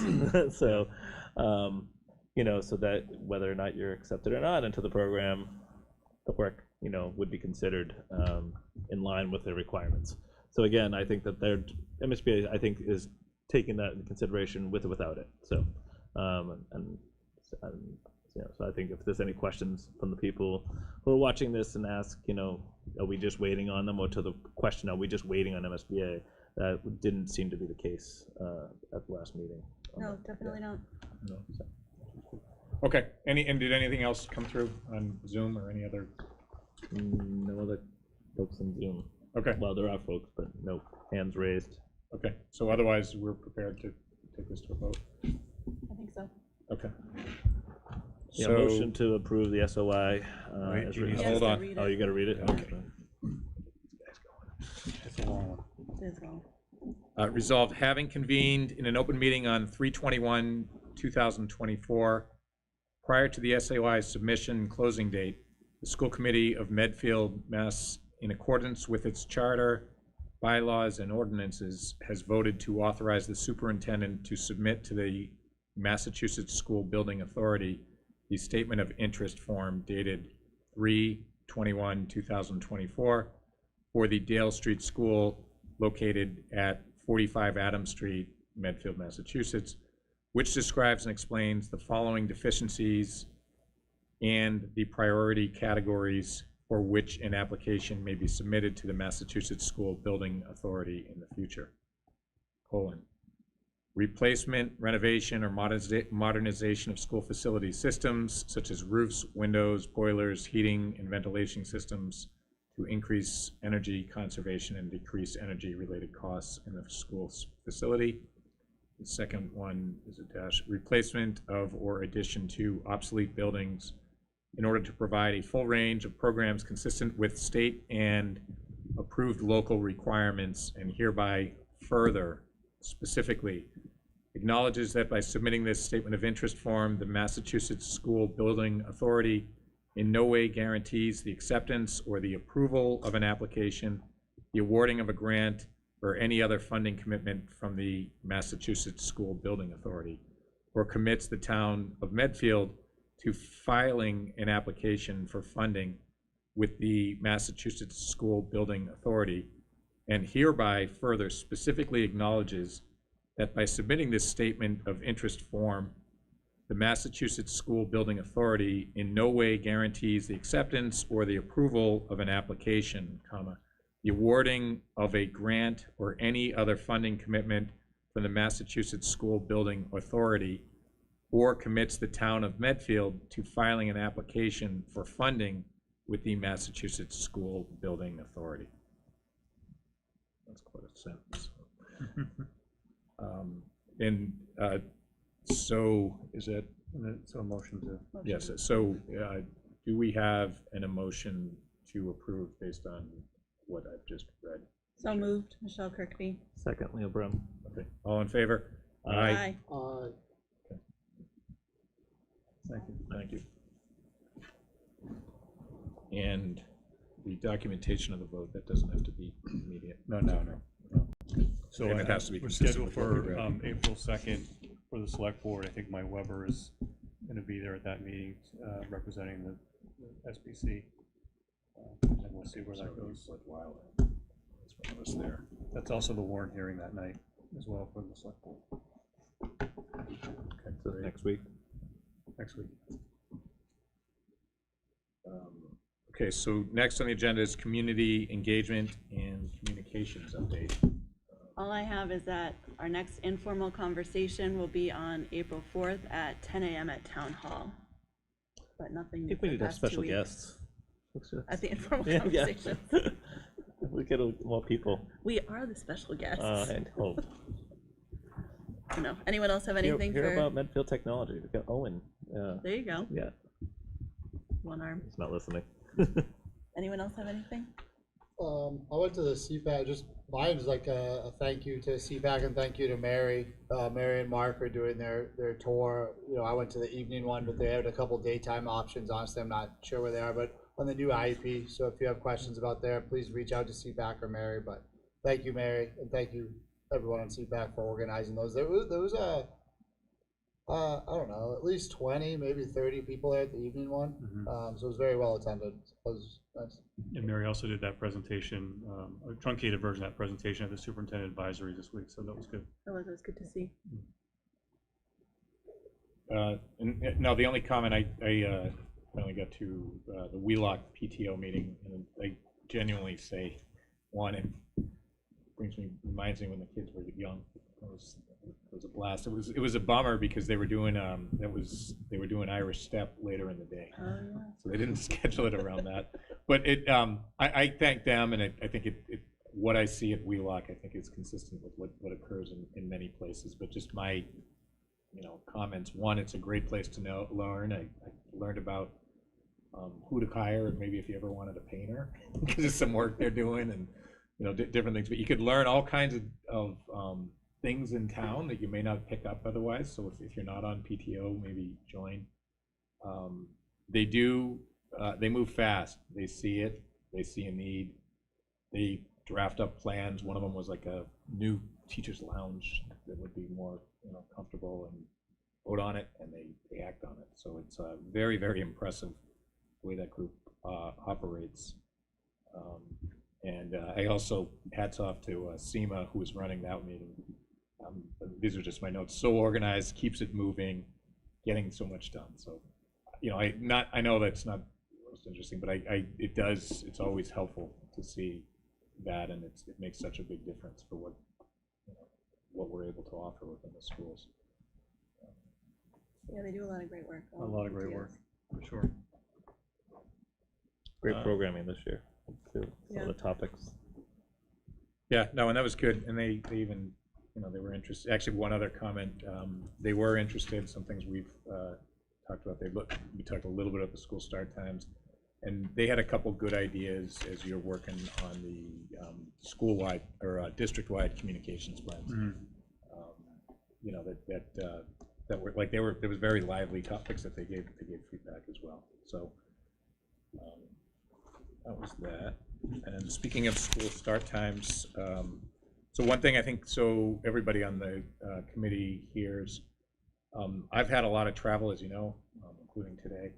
So, so that whether or not you're accepted or not into the program, the work, would be considered in line with their requirements. So again, I think that MSBA, I think, is taking that into consideration with or without it. So, so I think if there's any questions from the people who are watching this and ask, are we just waiting on them, or to the question, are we just waiting on MSBA? That didn't seem to be the case at the last meeting. No, definitely not. No, so. Okay, and did anything else come through on Zoom or any other? No other folks in Zoom. Okay, Well, there are folks, but no hands raised. okay, so otherwise, we're prepared to take this to a vote. I think so. Okay. Yeah, So- motion to approve the SOI. Wait, As do you written. need- Hold on. Oh, you gotta read it? Okay. It's a long one. There's all. Resolved, having convened in an open meeting on 3/21/2024, prior to the SAOI's submission and closing date, the school committee of Medfield, Mass, in accordance with its charter, bylaws, and ordinances, has voted to authorize the superintendent to submit to the Massachusetts School Building Authority the statement of interest form dated 3/21/2024 for the Dale Street School located at 45 Adams Street, Medfield, Massachusetts, which describes and explains the following deficiencies and the priority categories for which an application may be submitted to the Massachusetts School Building Authority in the future. Replacement, renovation, or modernization of school facility systems such as roofs, windows, boilers, heating, and ventilation systems to increase energy conservation and decrease energy-related costs in the school's facility. The second one is a dash, replacement of or addition to obsolete buildings in order to provide a full range of programs consistent with state and approved local requirements, and hereby further specifically acknowledges that by submitting this statement of interest form, the Massachusetts School Building Authority in no way guarantees the acceptance or the approval of an application, the awarding of a grant, or any other funding commitment from the Massachusetts School Building Authority, or commits the town of Medfield to filing an application for funding with the Massachusetts School Building Authority, and hereby further specifically acknowledges that by submitting this statement of interest form, the Massachusetts School Building Authority in no way guarantees the acceptance or the approval of an application, the awarding of a grant or any other funding commitment from the Massachusetts School Building Authority, or commits the town of Medfield to filing an application for funding with the Massachusetts School Building Authority. That's quite a sentence. So is that, So a motion to, yes, so do we have an emotion to approve based on what I've just read? So moved, Michelle Kirkby. Second, Leo Brem. Okay, all in favor? Aye. Thank you. Thank you. And the documentation of the vote, that doesn't have to be immediate. no. So And it has to be we're consistent scheduled with what we for read. April 2nd for the select board. I think Mike Weber is going to be there at that meeting representing the SBC. And we'll see where that goes. Worthwhile. That's one of us there. That's also the warrant hearing that night as well for the select board Okay, so next week. next week. Okay, so next on the agenda is community engagement and communications update. All I have is that our next informal conversation will be on April 4th at 10 a.m. at Town Hall. But nothing. I think we the need to have past 2 special weeks. guests. At the informal Yeah. conversation. We get more people. We are the special guests. And hope. You know, anyone else have anything hear for? about Medfield Technology. We got Owen. There you go. Yeah, One arm. he's not listening. Anyone else have anything? I went to the CPAC, just mine's like a thank you to CPAC and thank you to Mary and Mark for doing their tour. You know, I went to the evening one, but they had a couple daytime options. Honestly, I'm not sure where they are, but on the new IEP. So if you have questions about there, please reach out to CPAC or Mary. But thank you, Mary, and thank you everyone on CPAC for organizing those. There was I don't know, at least 20, maybe 30 people there at the evening one. So it was very well attended. It was nice. And Mary also did that presentation, a truncated version of that presentation at the superintendent advisory this week, so that was good. It was good to see. And no, the only comment I finally got to the Wheelock PTO meeting, and I genuinely say, one, it reminds me when the kids were young. It was a blast. It was a bummer because they were doing Irish Step later in the day, Oh, yeah. so they didn't schedule it around that. But I thank them, and I think what I see at Wheelock, I think is consistent with what occurs in many places. But just my comments. One, it's a great place to learn. I learned about who to hire, and maybe if you ever wanted a painter, because it's some work they're doing, and different things. But you could learn all kinds of things in town that you may not pick up otherwise. So if you're not on PTO, maybe join. They move fast. They see it. They see a need. They draft up plans. One of them was like a new teacher's lounge that would be more comfortable, and vote on it, and they act on it. So it's very, very impressive the way that group operates. And I also, hats off to Seema, who was running that meeting. These are just my notes. So organized, keeps it moving, getting so much done. So, I know that's not most interesting, but it's always helpful to see that, and it makes such a big difference for what we're able to offer within the schools. Yeah, they do a lot of great work. A lot of great work, for sure. Great programming this year, too, Yeah. some of the topics. Yeah, no, and that was good, and they even, they were interested. Actually, one other comment, they were interested in some things we've talked about. We talked a little bit about the school start times, and they had a couple good ideas as you're working on the school-wide or district-wide communications plans. That were like there was very lively topics that they gave feedback as well. So that was that. And speaking of school start times, so one thing I think, so everybody on the committee hears, I've had a lot of travel, as you know, including today.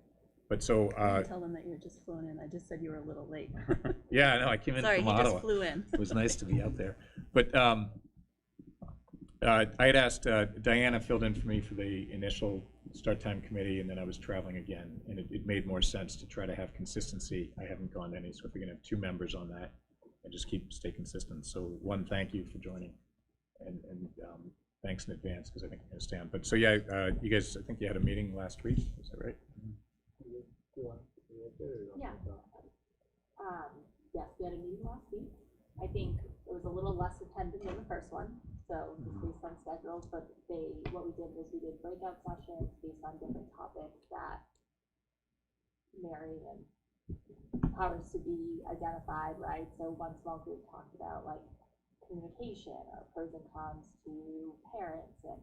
But so Tell them that you had just flown in. I just said you were a little late. yeah, I know, I came in Sorry, from he Ottawa. just flew in. It was nice to be out there. But I had asked, Diana filled in for me for the initial start time committee, and then I was traveling again, and it made more sense to try to have consistency. I haven't gone to any, so if we're gonna have 2 members on that, and just stay consistent. So one, thank you for joining, and thanks in advance, because I think you're gonna stand. But so yeah, you guys, I think you had a meeting last week, is that right? Yeah. Yes, we had a meeting last week. I think it was a little less attended than the first one, so just based on schedules, but what we did was we did breakout sessions based on different topics that Mary and powers to be identified, right? So one small group talked about like communication or pros and cons to parents, and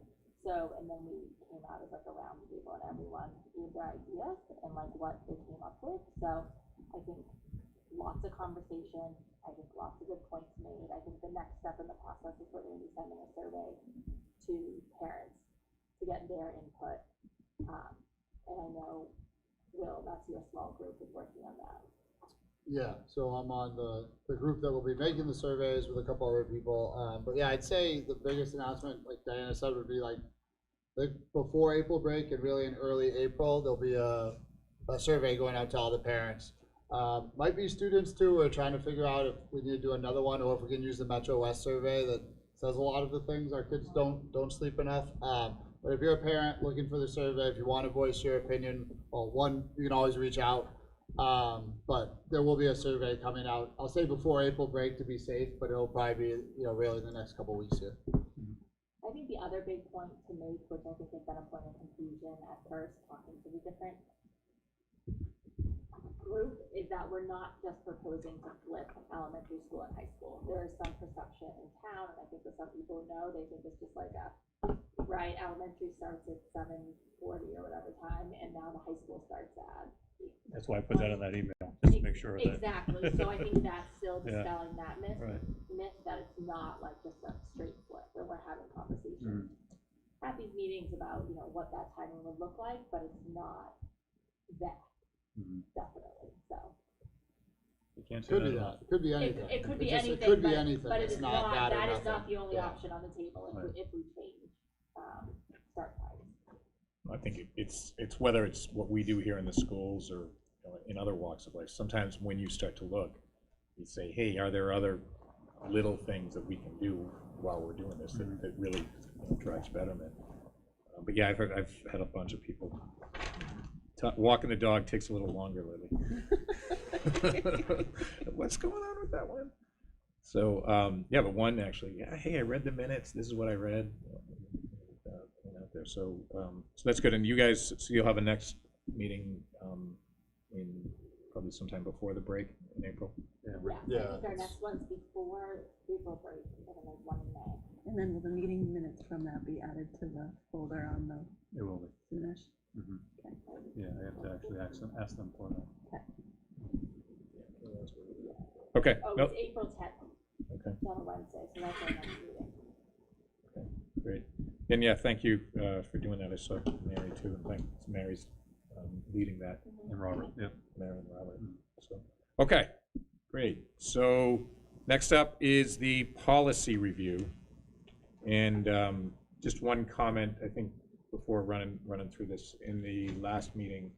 then we came out as like a round table, and everyone gave their ideas and like what they came up with. So I think lots of conversation. I think lots of good points made. I think the next step in the process is we're going to be sending a survey to parents to get their input. And I know, Will, that's your small group, is working on that. Yeah, so I'm on the group that will be making the surveys with a couple other people. But yeah, I'd say the biggest announcement, like Diana said, would be like before April break, and really in early April, there'll be a survey going out to all the parents. Might be students too. We're trying to figure out if we need to do another one, or if we can use the Metro West survey that says a lot of the things our kids don't sleep enough. But if you're a parent looking for the survey, if you want to voice your opinion, well, one, you can always reach out. But there will be a survey coming out. I'll say before April break to be safe, but it'll probably be really the next couple weeks here. I think the other big point to make, which I think has been a point of confusion at first, talking to the different group, is that we're not just proposing to flip elementary school and high school. There is some perception in town, and I think that some people know, they think it's just like elementary starts at 7:40 or whatever time, and now the high school starts at 8. That's why I put that in that email, just to make sure that. Exactly, so I think that's still Yeah. dispelling that myth, Right. that it's not like just a straight flip, where we're having conversations at these meetings about, what that timing would look like, but it's not that, definitely, so. You can't say Could that be enough. that. It could be anything. It could be It anything, could be but, anything. but It's it's not not, that or that is not nothing. the only Yeah. option on the table if we change, start times. I think it's whether it's what we do here in the schools or in other walks of life. Sometimes when you start to look, you say, hey, are there other little things that we can do while we're doing this that really drives betterment? But yeah, I've had a bunch of people. Walking the dog takes a little longer lately. What's going on with that one? So yeah, but one actually, hey, I read the minutes. This is what I read. Out there. So that's good. And you guys, so you'll have a next meeting in probably sometime before the break in April. Yeah, I think our next one's before April break, and then there's one in May. And then will the meeting minutes from that be added to the folder on the It will be. soonish? Yeah, I have to actually ask them for that. Okay, Oh, nope, it's April 10th. okay, It's on a Wednesday, so that's our next meeting. great. And yeah, thank you for doing that. I saw Mary too, and thanks, Mary's leading that. And Robert, yep. Mary and Robert. So, okay, great. So next up is the policy review. And just one comment, I think, before running through this. In the last meeting,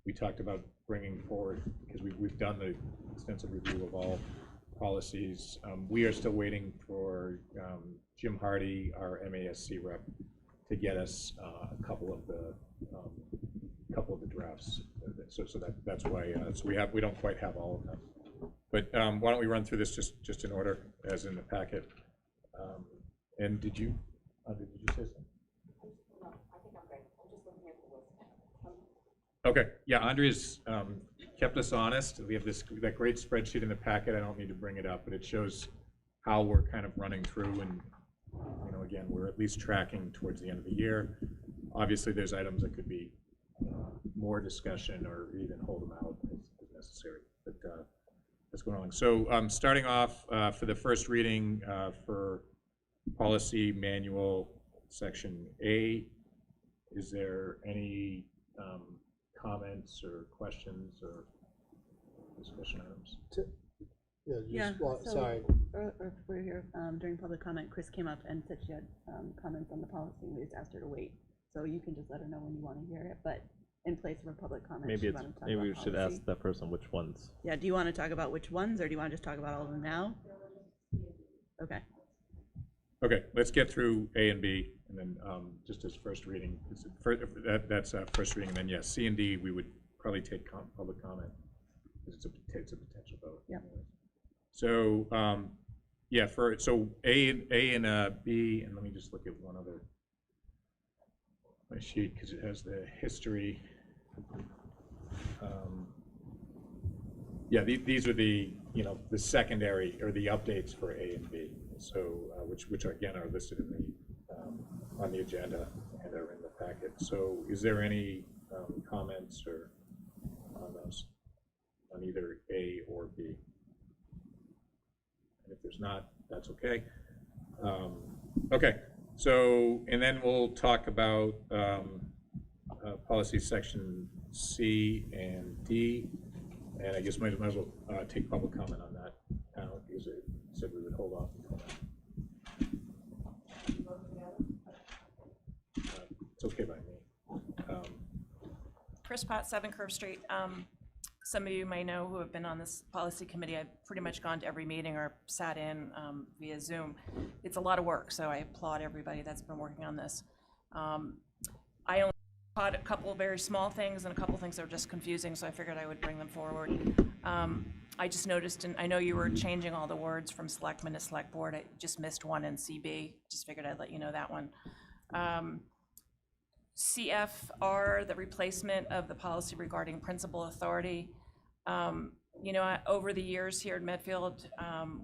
we talked about bringing forward, because we've done the extensive review of all policies. We are still waiting for Jim Hardy, our MASC rep, to get us a couple of the drafts. So that's why we don't quite have all of them. But why don't we run through this just in order, as in the packet? And did you say something? No, I think I'm great. I'm just looking at the list. Okay, yeah, Andrea's kept us honest. We have that great spreadsheet in the packet. I don't need to bring it up, but it shows how we're kind of running through, and again, we're at least tracking towards the end of the year. Obviously, there's items that could be more discussion or even hold them out as necessary, but that's going on. So starting off for the first reading for policy manual section A, is there any comments or questions or discussion items? Yeah, Well, so, sorry. or we're here, during public comment, Chris came up and said she had comments on the policy, and we just asked her to wait. So you can just let her know when you want to hear it, but in place of a public comment, Maybe she it's, wanted to talk maybe we about should policy. ask that person which ones. Yeah, do you want to talk about which ones, or do you want to just talk about all of them now? Okay. Okay, let's get through A and B, and then just as first reading, that's first reading, and then yes, C and D, we would probably take public comment, because it's a potential vote. Yep. So, yeah, so A and B, and let me just look at one other, my sheet, because it has the history. Yeah, these are the, the secondary, or the updates for A and B, so, which again are listed in the, on the agenda and are in the packet. So is there any comments or on those, on either A or B? And if there's not, that's okay. Okay, so, and then we'll talk about policy section C and D, and I guess might as well take public comment on that now, because it said we would hold off until that. It's okay by me. Chris Potts, 7 Curve Street. Some of you may know who have been on this policy committee. I've pretty much gone to every meeting or sat in via Zoom. It's a lot of work, so I applaud everybody that's been working on this. I only caught a couple of very small things and a couple of things that were just confusing, so I figured I would bring them forward. I just noticed, and I know you were changing all the words from selectmen to select board. I just missed one in CB. Just figured I'd let you know that one. CFR, the replacement of the policy regarding principal authority. Over the years here at Medfield,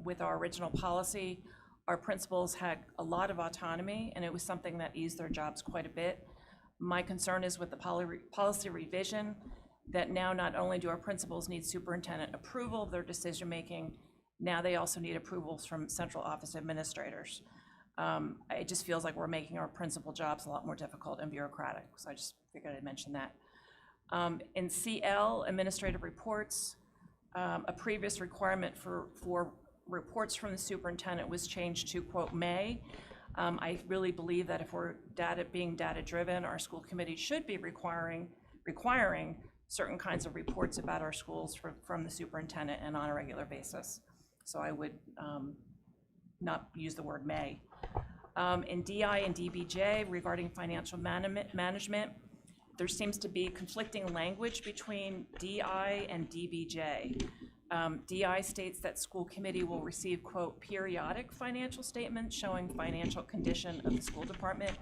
with our original policy, our principals had a lot of autonomy, and it was something that eased their jobs quite a bit. My concern is with the policy revision, that now not only do our principals need superintendent approval of their decision-making, now they also need approvals from central office administrators. It just feels like we're making our principal jobs a lot more difficult and bureaucratic, so I just figured I'd mention that. In CL, administrative reports, a previous requirement for reports from the superintendent was changed to, quote, may. I really believe that if we're being data-driven, our school committee should be requiring certain kinds of reports about our schools from the superintendent and on a regular basis. So I would not use the word may. In DI and DBJ, regarding financial management, there seems to be conflicting language between DI and DBJ. DI states that school committee will receive, quote, periodic financial statements showing financial condition of the school department.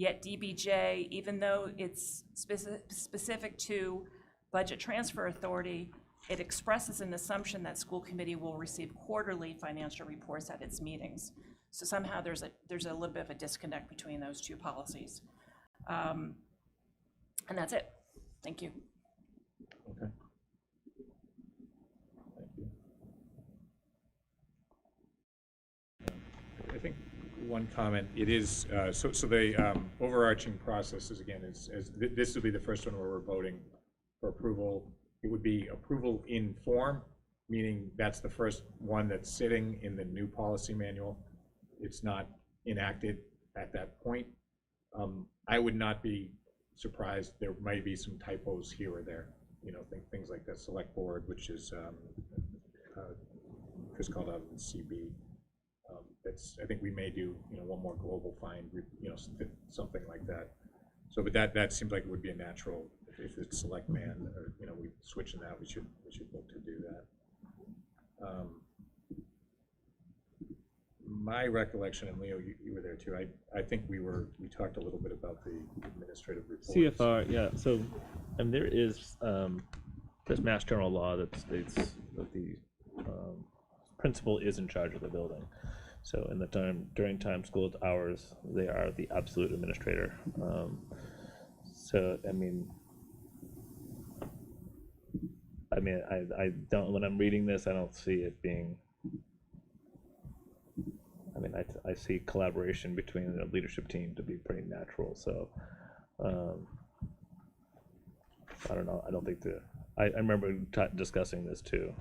Yet DBJ, even though it's specific to budget transfer authority, it expresses an assumption that school committee will receive quarterly financial reports at its meetings. So somehow there's a little bit of a disconnect between those two policies. And that's it. Thank you. Okay. Thank you. I think one comment, it is, so the overarching process is, again, this will be the first one where we're voting for approval. It would be approval in form, meaning that's the first one that's sitting in the new policy manual. It's not enacted at that point. I would not be surprised, there might be some typos here or there, you know, things like the select board, which is Chris called out in CB. I think we may do, you know, one more global find, you know, something like that. So, but that seems like it would be a natural, if it's select man, or, you know, we switching that, we should look to do that. My recollection, and Leo, you were there too, I think we talked a little bit about the administrative reports. CFR, yeah, so, and there is, there's Mass General Law that states that the principal is in charge of the building. So in the during school hours, they are the absolute administrator. So, I mean, I don't, when I'm reading this, I don't see it being, I mean, I see collaboration between the leadership team to be pretty natural, so, I don't know, I don't think I remember discussing this too.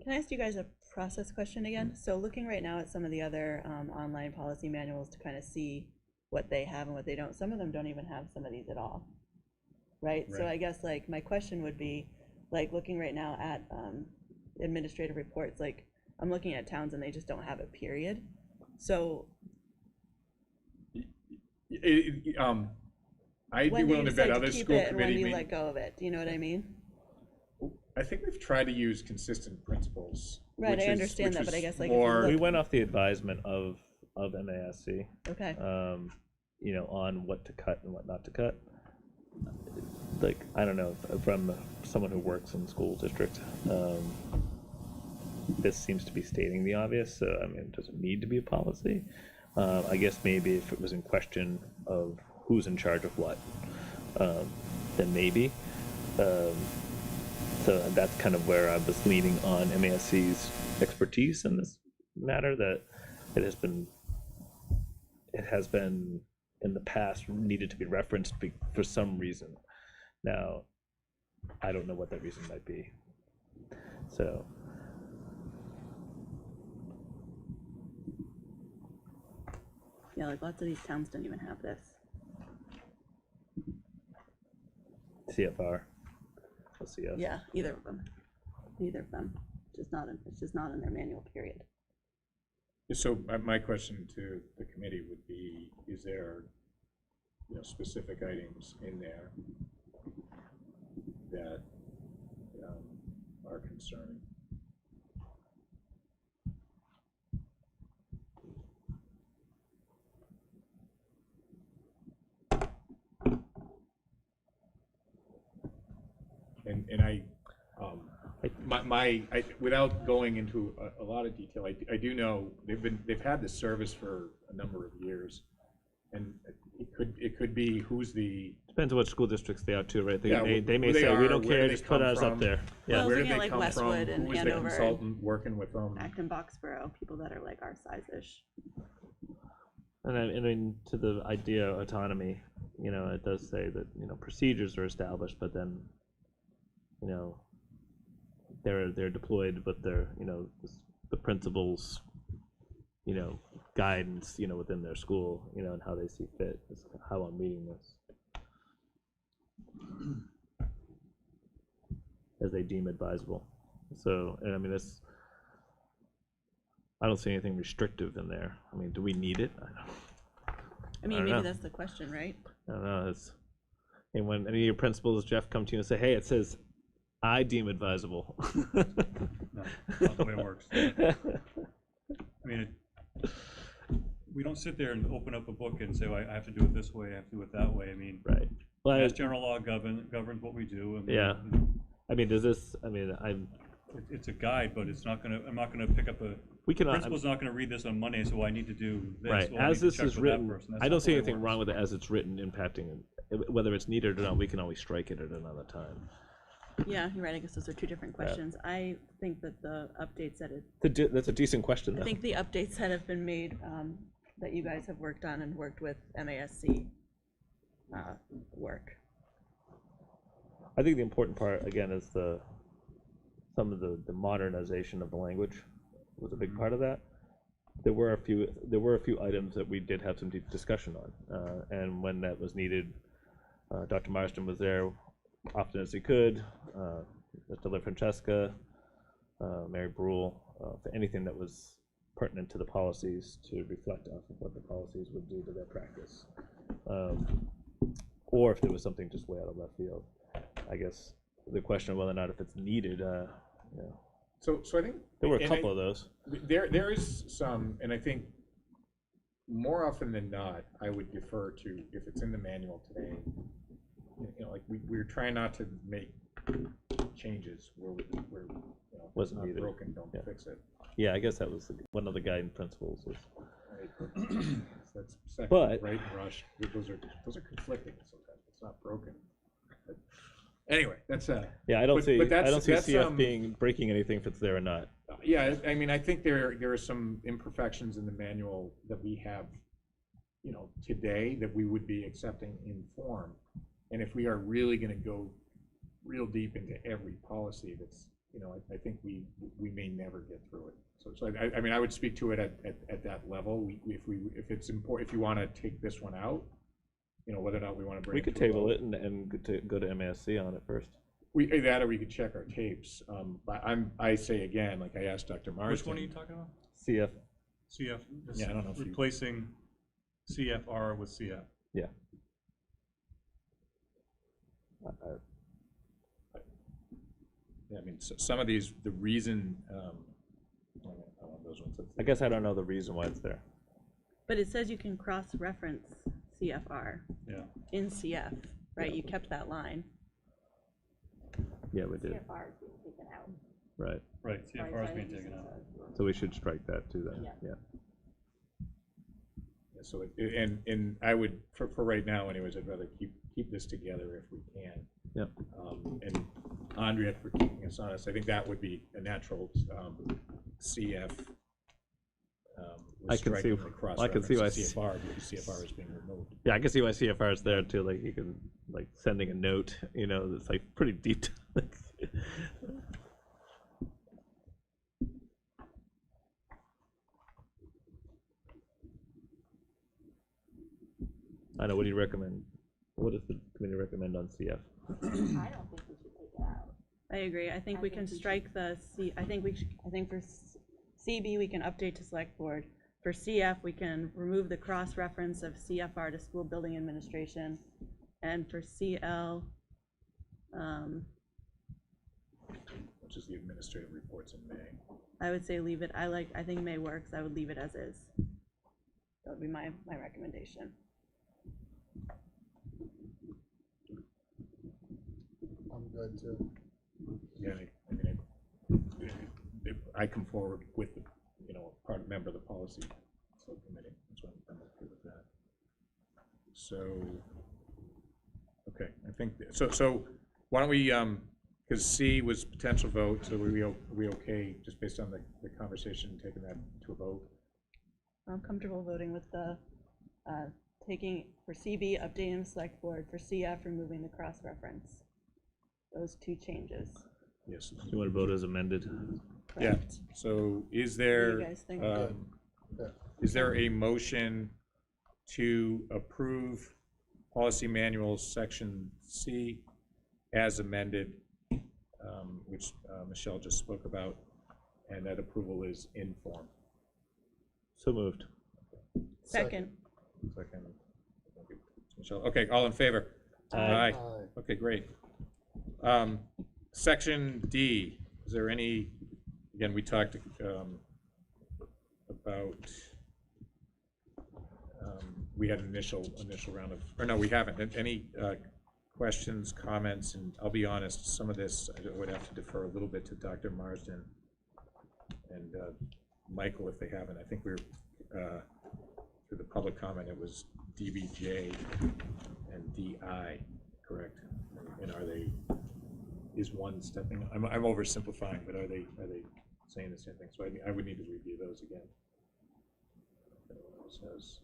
Can I ask you guys a process question again? So looking right now at some of the other online policy manuals to kind of see what they have and what they don't, some of them don't even have some of these at all, right? So I guess like my question would be, like looking right now at administrative reports, like I'm looking at towns and they just don't have a period. So I'd be willing to bet other school committee. When do you let go of it? Do you know what I mean? I think we've tried to use consistent principles. Right, I understand that, but I guess like We went off the advisement of MASC. Okay. You know, on what to cut and what not to cut. Like, I don't know, from someone who works in the school district, this seems to be stating the obvious. So, I mean, does it need to be a policy? I guess maybe if it was in question of who's in charge of what, then maybe. So that's kind of where I was leaning on MASC's expertise in this matter, that it has been in the past needed to be referenced for some reason. Now, I don't know what that reason might be. So. Yeah, like lots of these towns don't even have this. CFR. LCS. Yeah, either of them. Neither of them. It's just not in their manual, period. So my question to the committee would be, is there, you know, specific items in there that are concerning? And without going into a lot of detail, I do know they've had this service for a number of years, and it could be who's the. Depends on what school districts they are too, right? Yeah, They may who they say, we are, don't where care, they just put come us up from. there. Yeah. Well, Where looking did at, they like, come Westwood from? and Who was the Andover consultant working with them? Acton, Boxborough, people that are like our size-ish. And I mean, to the idea of autonomy, you know, it does say that, you know, procedures are established, but then, you know, they're deployed, but they're, you know, the principals, you know, guidance, you know, within their school, you know, and how they see fit is how I'm reading this. As they deem advisable. So, and I mean, I don't see anything restrictive in there. I mean, do we need it? I mean, don't maybe know. that's the question, right? I don't know. And when any of your principals, Jeff, come to you and say, hey, it says, I deem advisable. No, not the way it works. I mean, we don't sit there and open up a book and say, well, I have to do it this way, I have to do it that way. I mean, Right. Well, Mass General Law governs what we do. And yeah. I mean, does this, I mean, It's a guide, but it's not gonna, I'm not gonna pick up a, we can, principal's not gonna read this on Monday, so I need to do this. right, well, I as need to this check is with that written, person. That's I not don't the see way it anything works. wrong with it as it's written impacting, whether it's needed or not, we can always strike it at another time. Yeah, you're right, I guess those are two different questions. I think that the updates that That's a decent question, I though. think the updates that have been made, that you guys have worked on and worked with MASC, work. I think the important part, again, is some of the modernization of the language was a big part of that. There were a few items that we did have some deep discussion on, and when that was needed, Dr. Marston was there often as he could, Mr. LaFrancesca, Mary Brule, for anything that was pertinent to the policies to reflect off of what the policies would do to their practice. Or if there was something just way out of left field. I guess the question of whether or not if it's needed, you know, So I think. there were a and couple of those. There is some, and I think more often than not, I would defer to, if it's in the manual today, you know, like we're trying not to make changes where you know, Wasn't it's not needed. broken, don't Yeah. fix it. Yeah, I guess that was one of the guiding principles. Was, Right? That's second, But- right, and rush, those are conflicting sometimes, it's not broken. But anyway, that's yeah, I don't But- see. but I that's- don't see that's, CF being breaking anything if it's there or not. yeah, I mean, I think there are some imperfections in the manual that we have, you know, today that we would be accepting in form. And if we are really gonna go real deep into every policy that's, you know, I think we may never get through it. So I mean, I would speak to it at that level. If it's important, if you wanna take this one out, you know, whether or not we wanna bring We it could to a table vote. it and go to MASC on it first. That or we could check our tapes. But I say again, like I asked Dr. Marston. Which one are you talking about? CF. CF, this Yeah, I don't know if you- replacing CFR with CF. Yeah. Yeah, I mean, some of these, the reason, I want those ones. I guess I don't know the reason why it's there. But it says you can cross-reference CFR Yeah. in CF, right? You kept that line. Yeah, we did. CFR is being taken out. Right. Right, CFR is being taken out. So we should strike that too then. Yeah. Yeah. Yeah, so, and I would, for right now anyways, I'd rather keep this together if we can. Yep. And Andrea for keeping us honest, I think that would be a natural, CF. I can see- I can see why CFR, because CFR is being removed. Yeah, I can see why CFR is there too. Like you can sending a note, you know, that's like pretty deep. I know. What do you recommend? What does the committee recommend on CF? I don't think we should take it out. I agree. I think I we think can we should- strike the C, I think for CB, we can update to select board. For CF, we can remove the cross-reference of CFR to school building administration. And for CL, Which is the administrative reports in May. I would say leave it, I think May works, I would leave it as is. That would be my recommendation. I'm good too. Yeah, I come forward with, you know, a part member of the policy subcommittee, that's why I'm okay with that. So, okay, I think, so why don't we, because C was potential vote, so we okay, just based on the conversation, taking that to a vote? I'm comfortable voting with the, taking, for CB, updating the select board, for CF, removing the cross-reference. Those two changes. Yes. You want to vote as amended? Yeah, Correct. so is What do there, you guys think? is there a motion to approve policy manual section C as amended, which Michelle just spoke about, and that approval is in form? So moved. Second. Second. Michelle, okay, all in favor? Aye. Aye. Okay, great. Section D, is there any, again, we talked about we had an initial round of, or no, we haven't. Any questions, comments? And I'll be honest, some of this I would have to defer a little bit to Dr. Marsden and Michael if they haven't. I think we're, through the public comment, it was DBJ and DI, correct? And are they, is one stepping, I'm oversimplifying, but are they saying the same thing? So I would need to review those again. If anyone else has.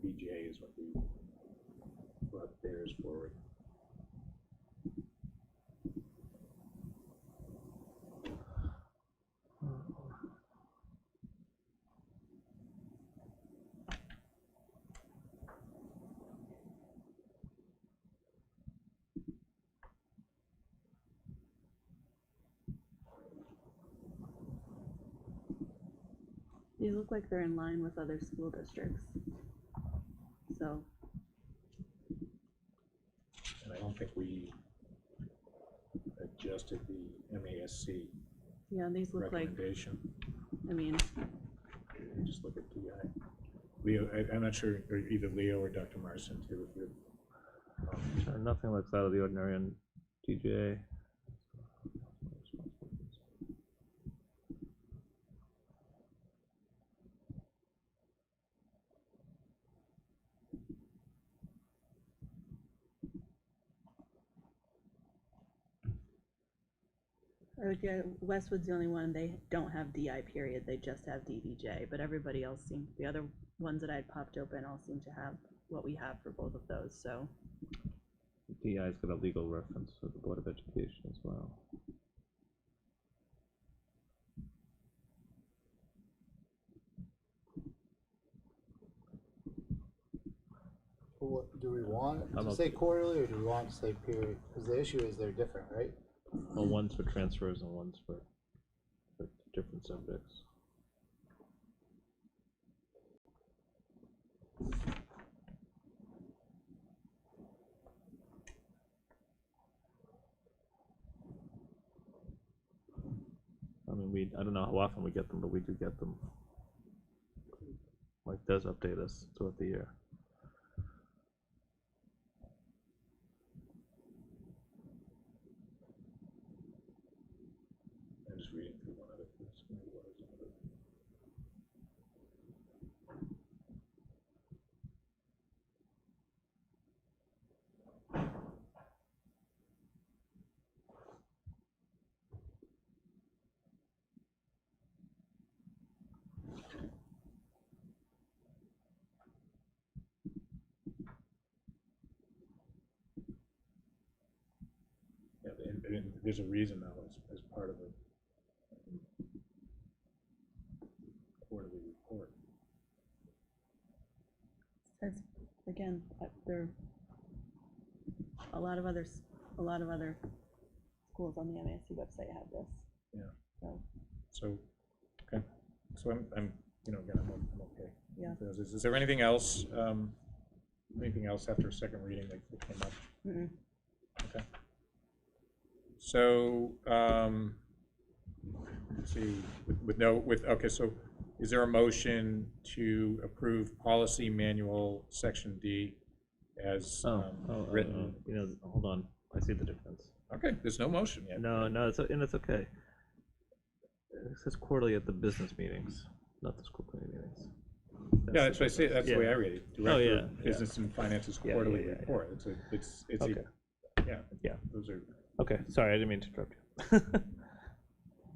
BJ is what we brought theirs forward. These look like they're in line with other school districts. So, And I don't think we adjusted the MASC yeah, these look like, recommendation. I mean, Just look at DI. Leo, I'm not sure, or either Leo or Dr. Marsden too, if you're. Sure, nothing looks out of the ordinary on TJ. Westwood's the only one, they don't have DI period, they just have DBJ, but everybody else seems, the other ones that I had popped open all seem to have what we have for both of those, so. DI's got a legal reference to the Board of Education as well. What, do we want I'm to okay. say quarterly or do we want to say period? Because the issue is they're different, right? Well, one's for transfers and one's for different subjects. I mean, I don't know how often we get them, but we do get them. Mike does update us throughout the year. I'm just reading through one of it. Maybe what is another. Yeah, and there's a reason though, as part of the quarterly report. As, again, there, a lot of other schools on the MASC website have this. Yeah. So, So, okay, so I'm, you know, again, I'm okay. Yeah. Is there anything else after a second reading that came up? mm-mm. Okay. So, let's see, okay, so is there a motion to approve policy manual section D as written? You know, hold on, I see the difference. Okay, there's no motion yet. No, it's okay. It says quarterly at the business meetings, not the school committee meetings. Yeah, that's what I say, that's the way I read it. Oh, Director yeah, of Business and Finance's Yeah, quarterly yeah. report. It's Okay. yeah, those are, Okay, sorry, I didn't mean to interrupt you.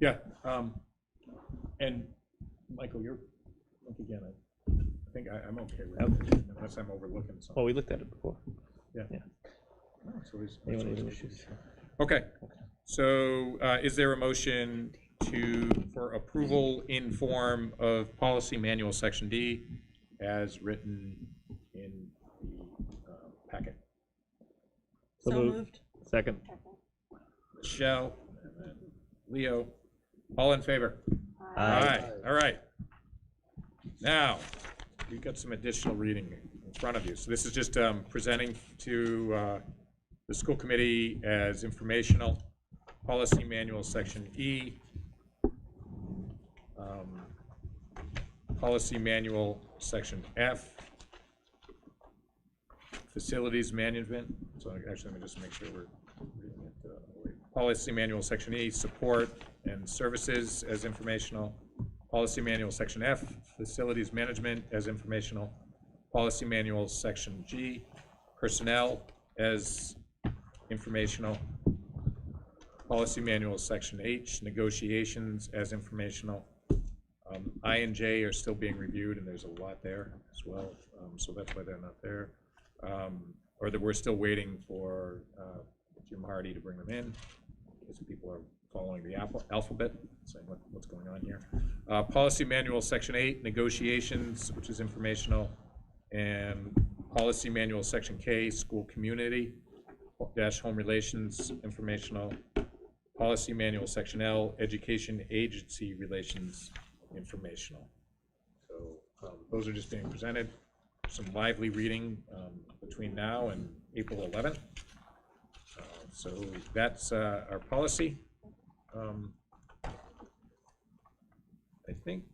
yeah. And Michael, again, I think I'm okay with it, unless I'm overlooking something. Well, we looked at it before. Yeah. Yeah. No, it's always- it's Anyone always have good. issues? Okay, so is there a motion for approval in form of policy manual section D as written in the packet? So moved. moved. Second. Michelle, and then Leo. All in favor? Aye. All right. Now, we've got some additional reading in front of you. So this is just presenting to the school committee as informational. Policy manual, section E. Policy manual, section F. Facilities management. So actually, let me just make sure we're reading it. Policy manual, section E, support and services as informational. Policy manual, section F, facilities management as informational. Policy manual, section G, personnel as informational. Policy manual, section H, negotiations as informational. I and J are still being reviewed, and there's a lot there as well, so that's why they're not there. Or that we're still waiting for Jim Hardy to bring them in, because people are following the alphabet, saying what's going on here. Policy manual, section 8, negotiations, which is informational, and policy manual, section K, school community dash home relations, informational. Policy manual, section L, education agency relations, informational. So those are just being presented. Some lively reading between now and April 11th. So that's our policy. I think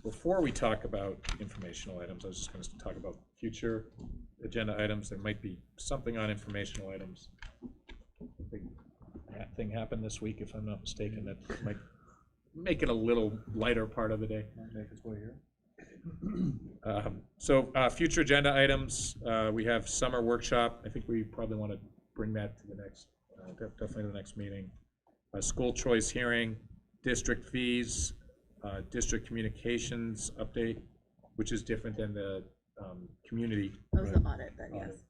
before we talk about informational items, I was just going to talk about future agenda items. There might be something on informational items. A big thing happened this week, if I'm not mistaken, that might make it a little lighter part of the day. Make its way here. So future agenda items, we have summer workshop. I think we probably want to bring that to the next, definitely the next meeting. School choice hearing, district fees, district communications update, which is different than the community. That was the audit then, yes.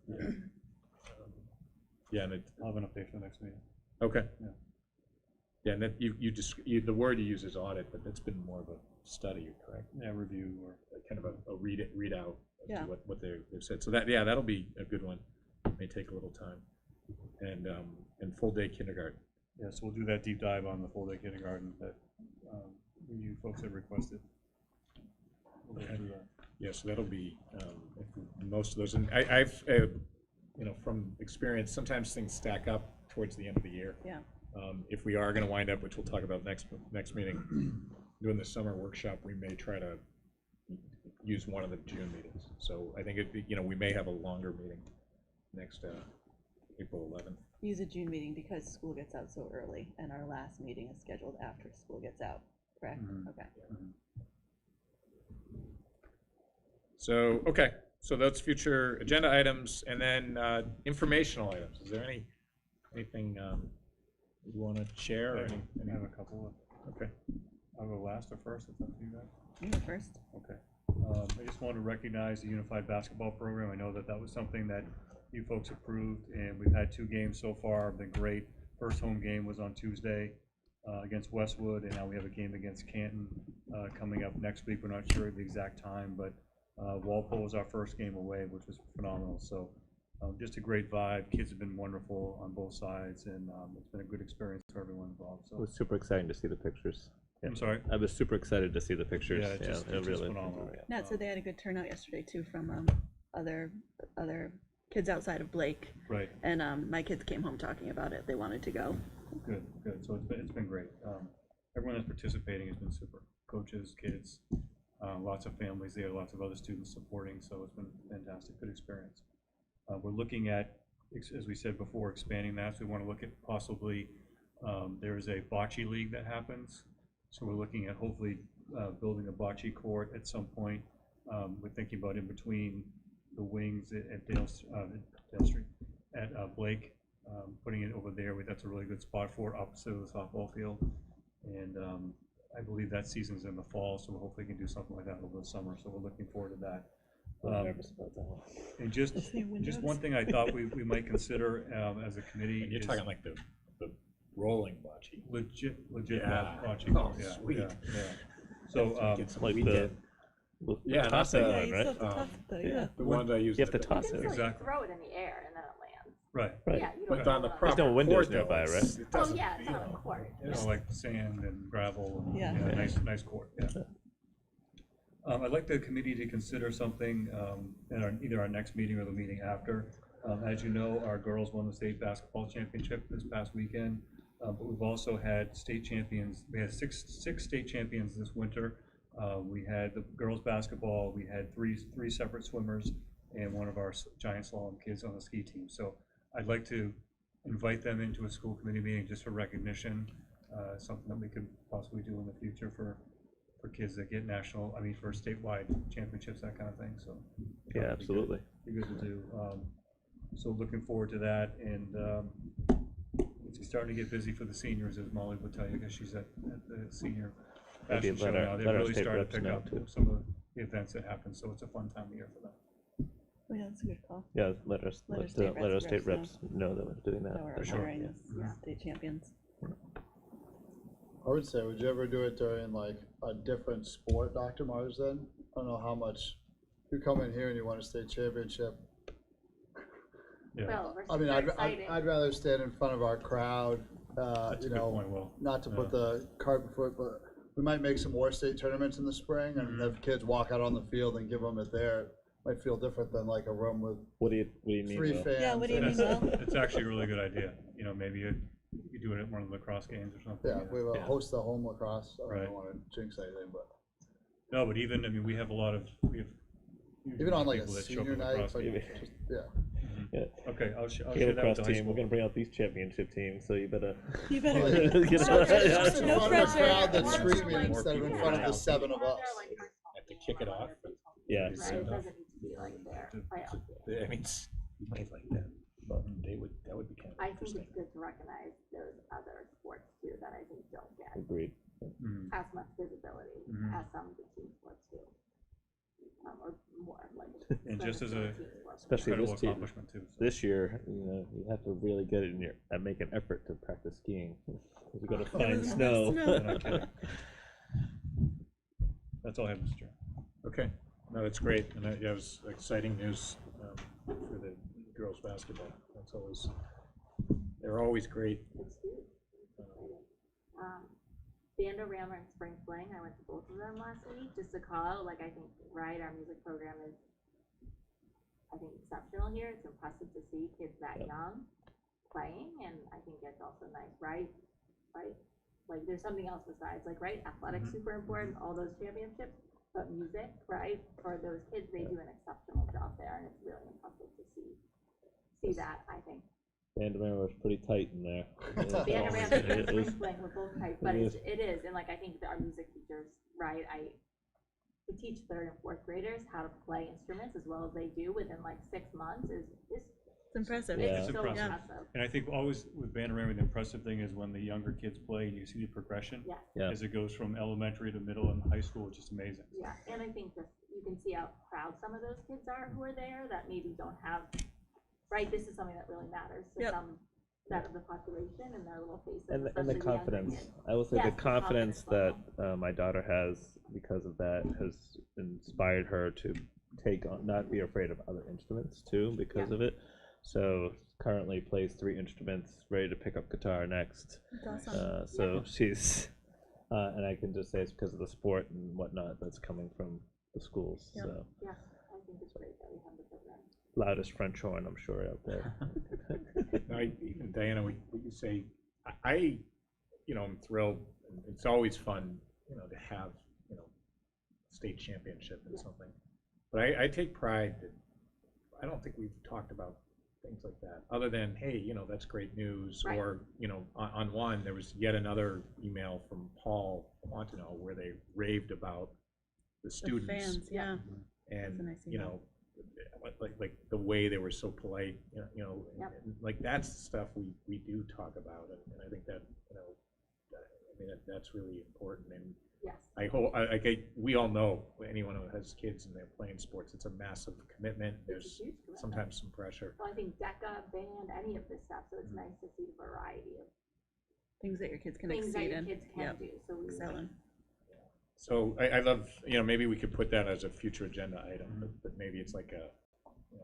Yeah, and I'll have an update for the next meeting. okay. Yeah. Yeah, and that the word you use is audit, but that's been more of a study, correct? Yeah, review or. Kind of a readout as Yeah. to what they've said. So that'll be a good one. May take a little time. And full day kindergarten. Yeah, so we'll do that deep dive on the full day kindergarten that you folks have requested. We'll go through that. Yeah, so that'll be most of those. And I've from experience, sometimes things stack up towards the end of the year. Yeah. If we are going to wind up, which we'll talk about next meeting, doing the summer workshop, we may try to use one of the June meetings. So I think we may have a longer meeting next April 11th. Use a June meeting because school gets out so early, and our last meeting is scheduled after school gets out, correct? Okay. So, okay, so that's future agenda items, and then informational items. Is there anything you want to share? Or I have a couple of. Okay. I'll go last or first, if that's you guys. You go first. Okay. I just want to recognize the unified basketball program. I know that was something that you folks approved, and we've had 2 games so far, been great. First home game was on Tuesday against Westwood, and now we have a game against Canton coming up next week. We're not sure of the exact time, but Walpole was our first game away, which was phenomenal. So just a great vibe. Kids have been wonderful on both sides, and it's been a good experience for everyone involved. It So was super exciting to see the pictures. I'm sorry. I was super excited to see the pictures. Yeah, it's just phenomenal. Nat said they had a good turnout yesterday too from other kids outside of Blake, Right. and my kids came home talking about it. They wanted to go. Good, good. So it's been great. Everyone that's participating has been super. Coaches, kids, lots of families there, lots of other students supporting. So it's been fantastic, good experience. We're looking at, as we said before, expanding that. So we want to look at possibly there is a bocce league that happens. So we're looking at hopefully building a bocce court at some point. We're thinking about in between the wings at Dale Street, at Blake, putting it over there. That's a really good spot for it, opposite of the softball field. And I believe that season's in the fall, so we hopefully can do something like that over the summer. So we're looking forward to that. I'm nervous about that one. And just one thing I thought we might consider as a committee. And you're is talking like the rolling bocce. legit Yeah. bocce. Oh, yeah, sweet. yeah. So Get some Like weekend. the tossing not one, you right? still have to toss it though, yeah. The ones I use. You have to at the- toss it. You can Exactly. throw it in the air and then it lands. Right. Right. Yeah, you don't. But on the have a- proper no windows court, though, nearby, it's- right? it Oh, doesn't, yeah, it's you on a know, court. You know, like sand and gravel, and, Yeah. nice court, yeah. I'd like the committee to consider something in either our next meeting or the meeting after. As you know, our girls won the state basketball championship this past weekend, but we've also had state champions. We had six state champions this winter. We had the girls basketball, we had three separate swimmers, and one of our giant slalom kids on the ski team. So I'd like to invite them into a school committee meeting just for recognition, something that we could possibly do in the future for kids that get for statewide championships, that kind of thing, so. Yeah, absolutely. Be good to do. So looking forward to that, and it's starting to get busy for the seniors, as Molly would tell you, because she's at the senior Maybe fashion show let our- now. They've let our really state started reps to pick know, up too. some of the events that happen, so it's a fun time of year for them. Oh, yeah, that's a good call. Yeah, let our state reps know know that we're doing that, that we're for sure. honoring the state champions. I would say, would you ever do it during like a different sport, Dr. Marsden? I don't know how much, you come in here and you win a state championship. Yeah, Well, we're I mean, super excited. I'd rather stand in front of our crowd, that's a you good know, point, Will. not to Yeah. put the cart before, but we might make some more state tournaments in the spring, and Mm-hmm. if kids walk out on the field and give them it there, it might feel different than like a room with What do you mean, three Will? fans. Yeah, what do you and- mean, Will? It's actually a really good idea, maybe you do it at one of the lacrosse games or something. Yeah, we will Yeah. host the home lacrosse, I Right. don't wanna jinx anything, but No, but even, we have a lot of, even on like a people that show up senior at night, lacrosse like, games. just, yeah. Yeah. Okay, I'll share Caleb that with cross the high team, we're school. gonna bring out these championship teams, so you better. You better. Get It's out. just in No front of a pressure. crowd that's Or screaming like- instead of in Yeah. front of the seven of us. Have to kick it off. Yeah. Right, it doesn't need to be like there. I mean, you might like that, but that would be kind of I think interesting. it's good to recognize those other sports too that I think don't get Agreed. Mhm. as much visibility Mhm. as some of the team sports do. Or more, like. And just as a- team sports. Especially Incredible this team. accomplishment too. so. This year, you have to really get it in and make an effort to practice skiing. You gotta find snow. Snow. No kidding. That's all I have, Mr. Chair. Okay, no, that's great, and that was exciting news for the girls' basketball. That's always, they're always great. It's huge. It's exciting. Bandorama and Spring Fling, I went to both of them last week, just to call out, like, I think, right, our music program is, I think, exceptional here. It's impressive to see kids that Yep. young playing, and I think it's also nice, right? Like, there's something else besides, like, right, athletics super important, all those championships, but music, right, for those kids, they do an exceptional job there, and it's really impressive to see that, I think. Bandamere was pretty tight in there. Bandorama It and was- Spring Fling were both tight, but it it is, and like, I think that our music teachers, right, to teach third and fourth graders how to play instruments as well as they do within like 6 months is It's impressive. Yeah. it's It's so impressive. impressive. And I think always with Bandorama, the impressive thing is when the younger kids play and you see the progression. Yeah. Yeah. As it goes from elementary to middle and high school, it's just amazing. Yeah, and I think just, you can see how proud some of those kids are who are there that maybe don't have, right, this is something that really matters to Yep. some set of the population and their little faces, And the especially the younger confidence. kids. I will say Yes, the the confidence that confidence my daughter has because of that has inspired her to take on, not be afraid of other instruments too because Yeah. of it. So currently plays 3 instruments, ready to pick up guitar next. That's awesome. So she's, and I can just say it's because of the sport and whatnot that's coming from the schools. Yep. So Yeah, I think it's great that we have the program. loudest French horn, I'm sure, out there. No, even Diana, what you say, I, I'm thrilled. It's always fun, to have, state championship in something. But I take pride that, I don't think we've talked about things like that, other than, hey, that's great news. Right. Or, on one, there was yet another email from Paul Montano where they raved about the The students. fans, yeah. And, That's a nice you know, like the way they were so polite, Yep. and, like, that's the stuff we do talk about, and I think that, that's really important, and Yes. I hope, we all know, anyone who has kids and they're playing sports, it's a massive commitment, It's there's a huge commitment. sometimes some pressure. Well, I think DECA, band, any of this stuff, so it's nice to see the variety of Things that your kids can things that exceed your in. kids can Yep. do, so we. Excel in. So I love, maybe we could put that as a future agenda item, but maybe it's like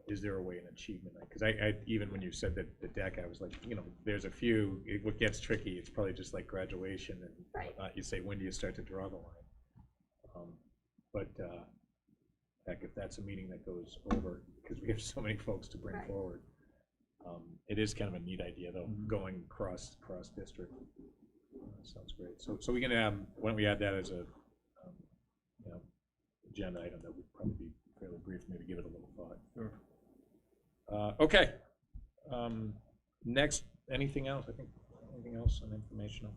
is there a way in achievement? Because even when you said that the deck, I was like, there's a few, what gets tricky, it's probably just like graduation and Right. whatnot. You say, when do you start to draw the line? But heck, if that's a meeting that goes over, because we have so many folks to bring Right. forward, it is kind of a neat idea, though, going cross district. Sounds great. So we can why don't we add that as a agenda item that would probably be fairly brief, maybe give it a little thought. Sure. Okay. Next, anything else? I think anything else on informational?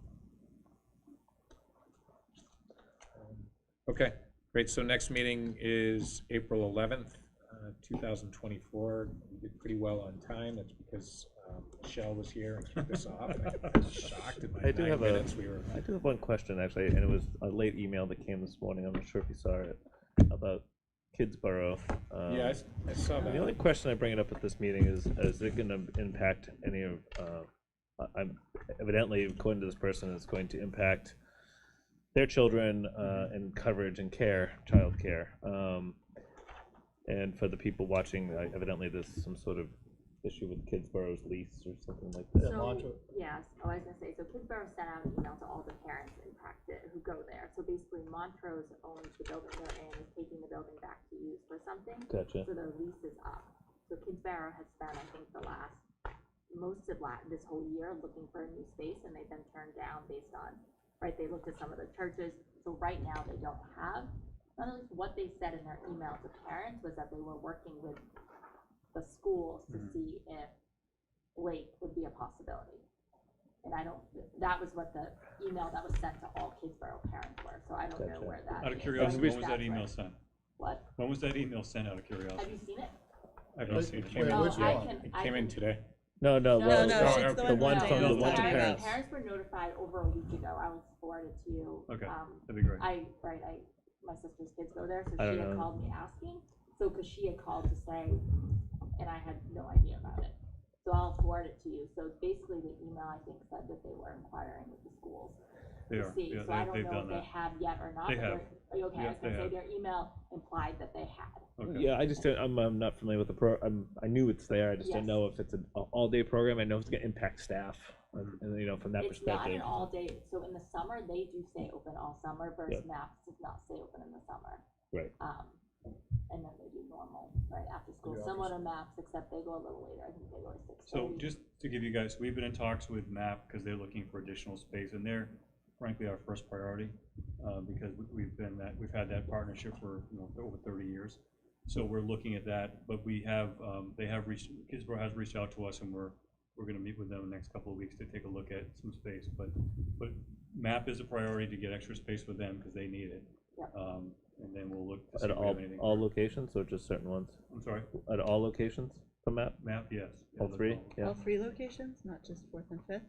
Okay, great. So next meeting is April 11th, 2024. We did pretty well on time. That's because Michelle was here and kicked us off. And I was shocked in my I do 9 have minutes. We were. I do have one question actually, and it was a late email that came this morning. I'm not sure if you saw it about Kidsborough. Yeah, I saw that. The only question I bring it up at this meeting is it going to impact any of? I'm evidently, according to this person, it's going to impact their children and coverage and care, child care. And for the people watching, evidently there's some sort of issue with Kidsborough's lease or something like that. So, yes, I was gonna say, so Kidsborough sent out an email to all the parents impacted who go there. So basically Montrose owns the building they're in, is taking the building back to use for something. Gotcha. So their lease is up. So Kidsborough has spent, I think, most of this whole year looking for a new space, and they've been turned down based on, right, they looked at some of the churches. So right now they don't have, not at least what they said in their email to parents was that they were working with the schools to see if Lake would be a possibility. And that was what the email that was sent to all Kidsborough parents were, so I don't know where that is. Out of curiosity, when was that That's email right. sent? What? When was that email sent, out of Have curiosity? you seen it? I've not seen it. Came in Oh, which today. one? It came in today. No, No, well, it's the one that from the email's one to out. parents. Parents were notified over a week ago. I will forward it to you. Okay, that'd be great. My sister's kids go there, so I don't she had know. called me asking. So, cause she had called to say, and I had no idea about it. So I'll forward it to you. So basically the email, I think, said that they were inquiring with the schools They to are, see. yeah, So I don't they've know done if they that. have yet or not. They but have. Are you okay? Yeah, I was gonna they say have. their email implied that they had. Okay. Yeah, I just don't, I'm not familiar with the I knew it's there. I just didn't Yes. know if it's an all-day program. I know it's going to impact staff, and from that It's not perspective. an all day, so in the summer, they do stay open all summer versus Yep. MAPS does not stay open in the summer. Right. And then they do normal, right, after school, Yeah, similar to MAPS, except they go a little later. I think they go to 6:30. So just to give you guys, we've been in talks with MAP because they're looking for additional space, and they're frankly our first priority, because we've had that partnership for, for over 30 years. So we're looking at that, but Kidsborough has reached out to us, and we're gonna meet with them the next couple of weeks to take a look at some space, but MAP is a priority to get extra space for them because they need it. Yep. And then we'll look to see At if we have anything. all locations, or just certain ones? I'm sorry, At all locations from MAP? MAP, yes. Yeah, All that's three? Yeah. All 3 locations, not just 4th and 5th?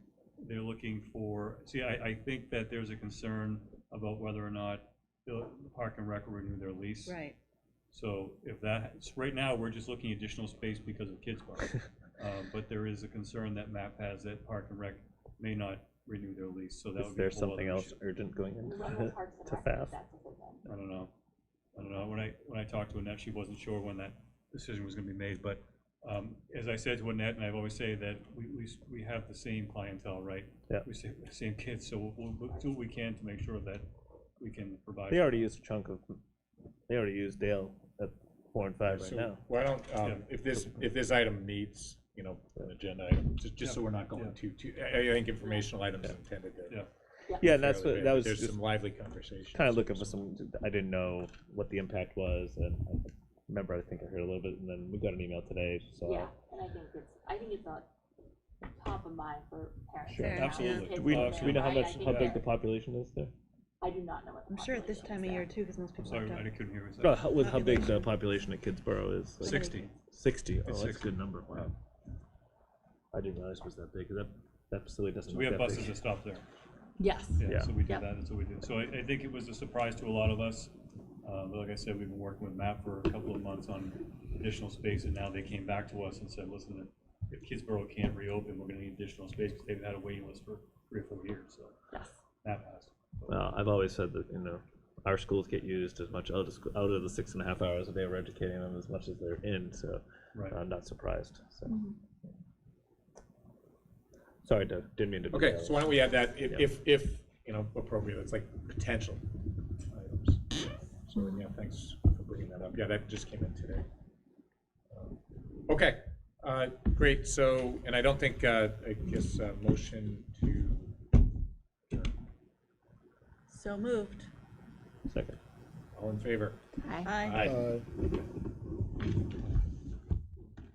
They're looking for, I think that there's a concern about whether or not the Park and Rec will renew their lease. Right. So right now, we're just looking at additional space because of Kidsborough. But there is a concern that MAP has that Park and Rec may not renew their lease, so that Is would be a there whole something other else issue. urgent going in When will Parks and to Rec make FAF? that decision? I don't know. When I talked to Annette, she wasn't sure when that decision was gonna be made, but as I said to Annette, and I always say that we have the same clientele, right? Yeah. We see the same kids, so we'll do what we can to make sure that we can provide. They already used a chunk of. They already used Dale at 4 and 5 right So now. why don't, Yeah. if this item needs, an agenda item, just so we're not going too, I think informational items are intended to. Yeah. Yeah, and that's fairly what big, that but was There's just some lively conversation. kind of looking for some. I didn't know what the impact was, and I remember I think I heard a little bit, and then we got an email today. So Yeah, and I think it's a top of mind for parents. Sure. right now. Absolutely. Kids do we, go do there, we know how right? I much think how big that- the population is there? I do not know what the I'm sure at this population time is of year there. too, because most people Sorry, don't. I couldn't hear you. No, with how big the population at Kidsborough is? Like 60. 60. Oh, It's that's a 60. good number. Wow. I didn't realize it was that big. 'Cause that facility doesn't So we look have that buses big. that stop there. Yes. Yeah. So we did Yep. that, and so we did. So I think it was a surprise to a lot of us. But like I said, we've been working with MAP for a couple of months on additional space, and now they came back to us and said, listen, if Kidsborough can't reopen, we're gonna need additional space, because they've had a waiting list for 3 or 4 years, so Yes. MAP has. Well, I've always said that our schools get used as much out of the 6.5 hours a day we're educating them as much as they're in. So Right. I'm not surprised, so. Sorry, didn't mean to. Okay, derail. so why don't we add that Yeah. if, you know, appropriate, it's like potential items. So, yeah, thanks for bringing that up. Yeah, that just came in today. Okay, great, so, and I don't think, I guess, motion to, So moved. Second. all in favor? Aye. Aye. Uh,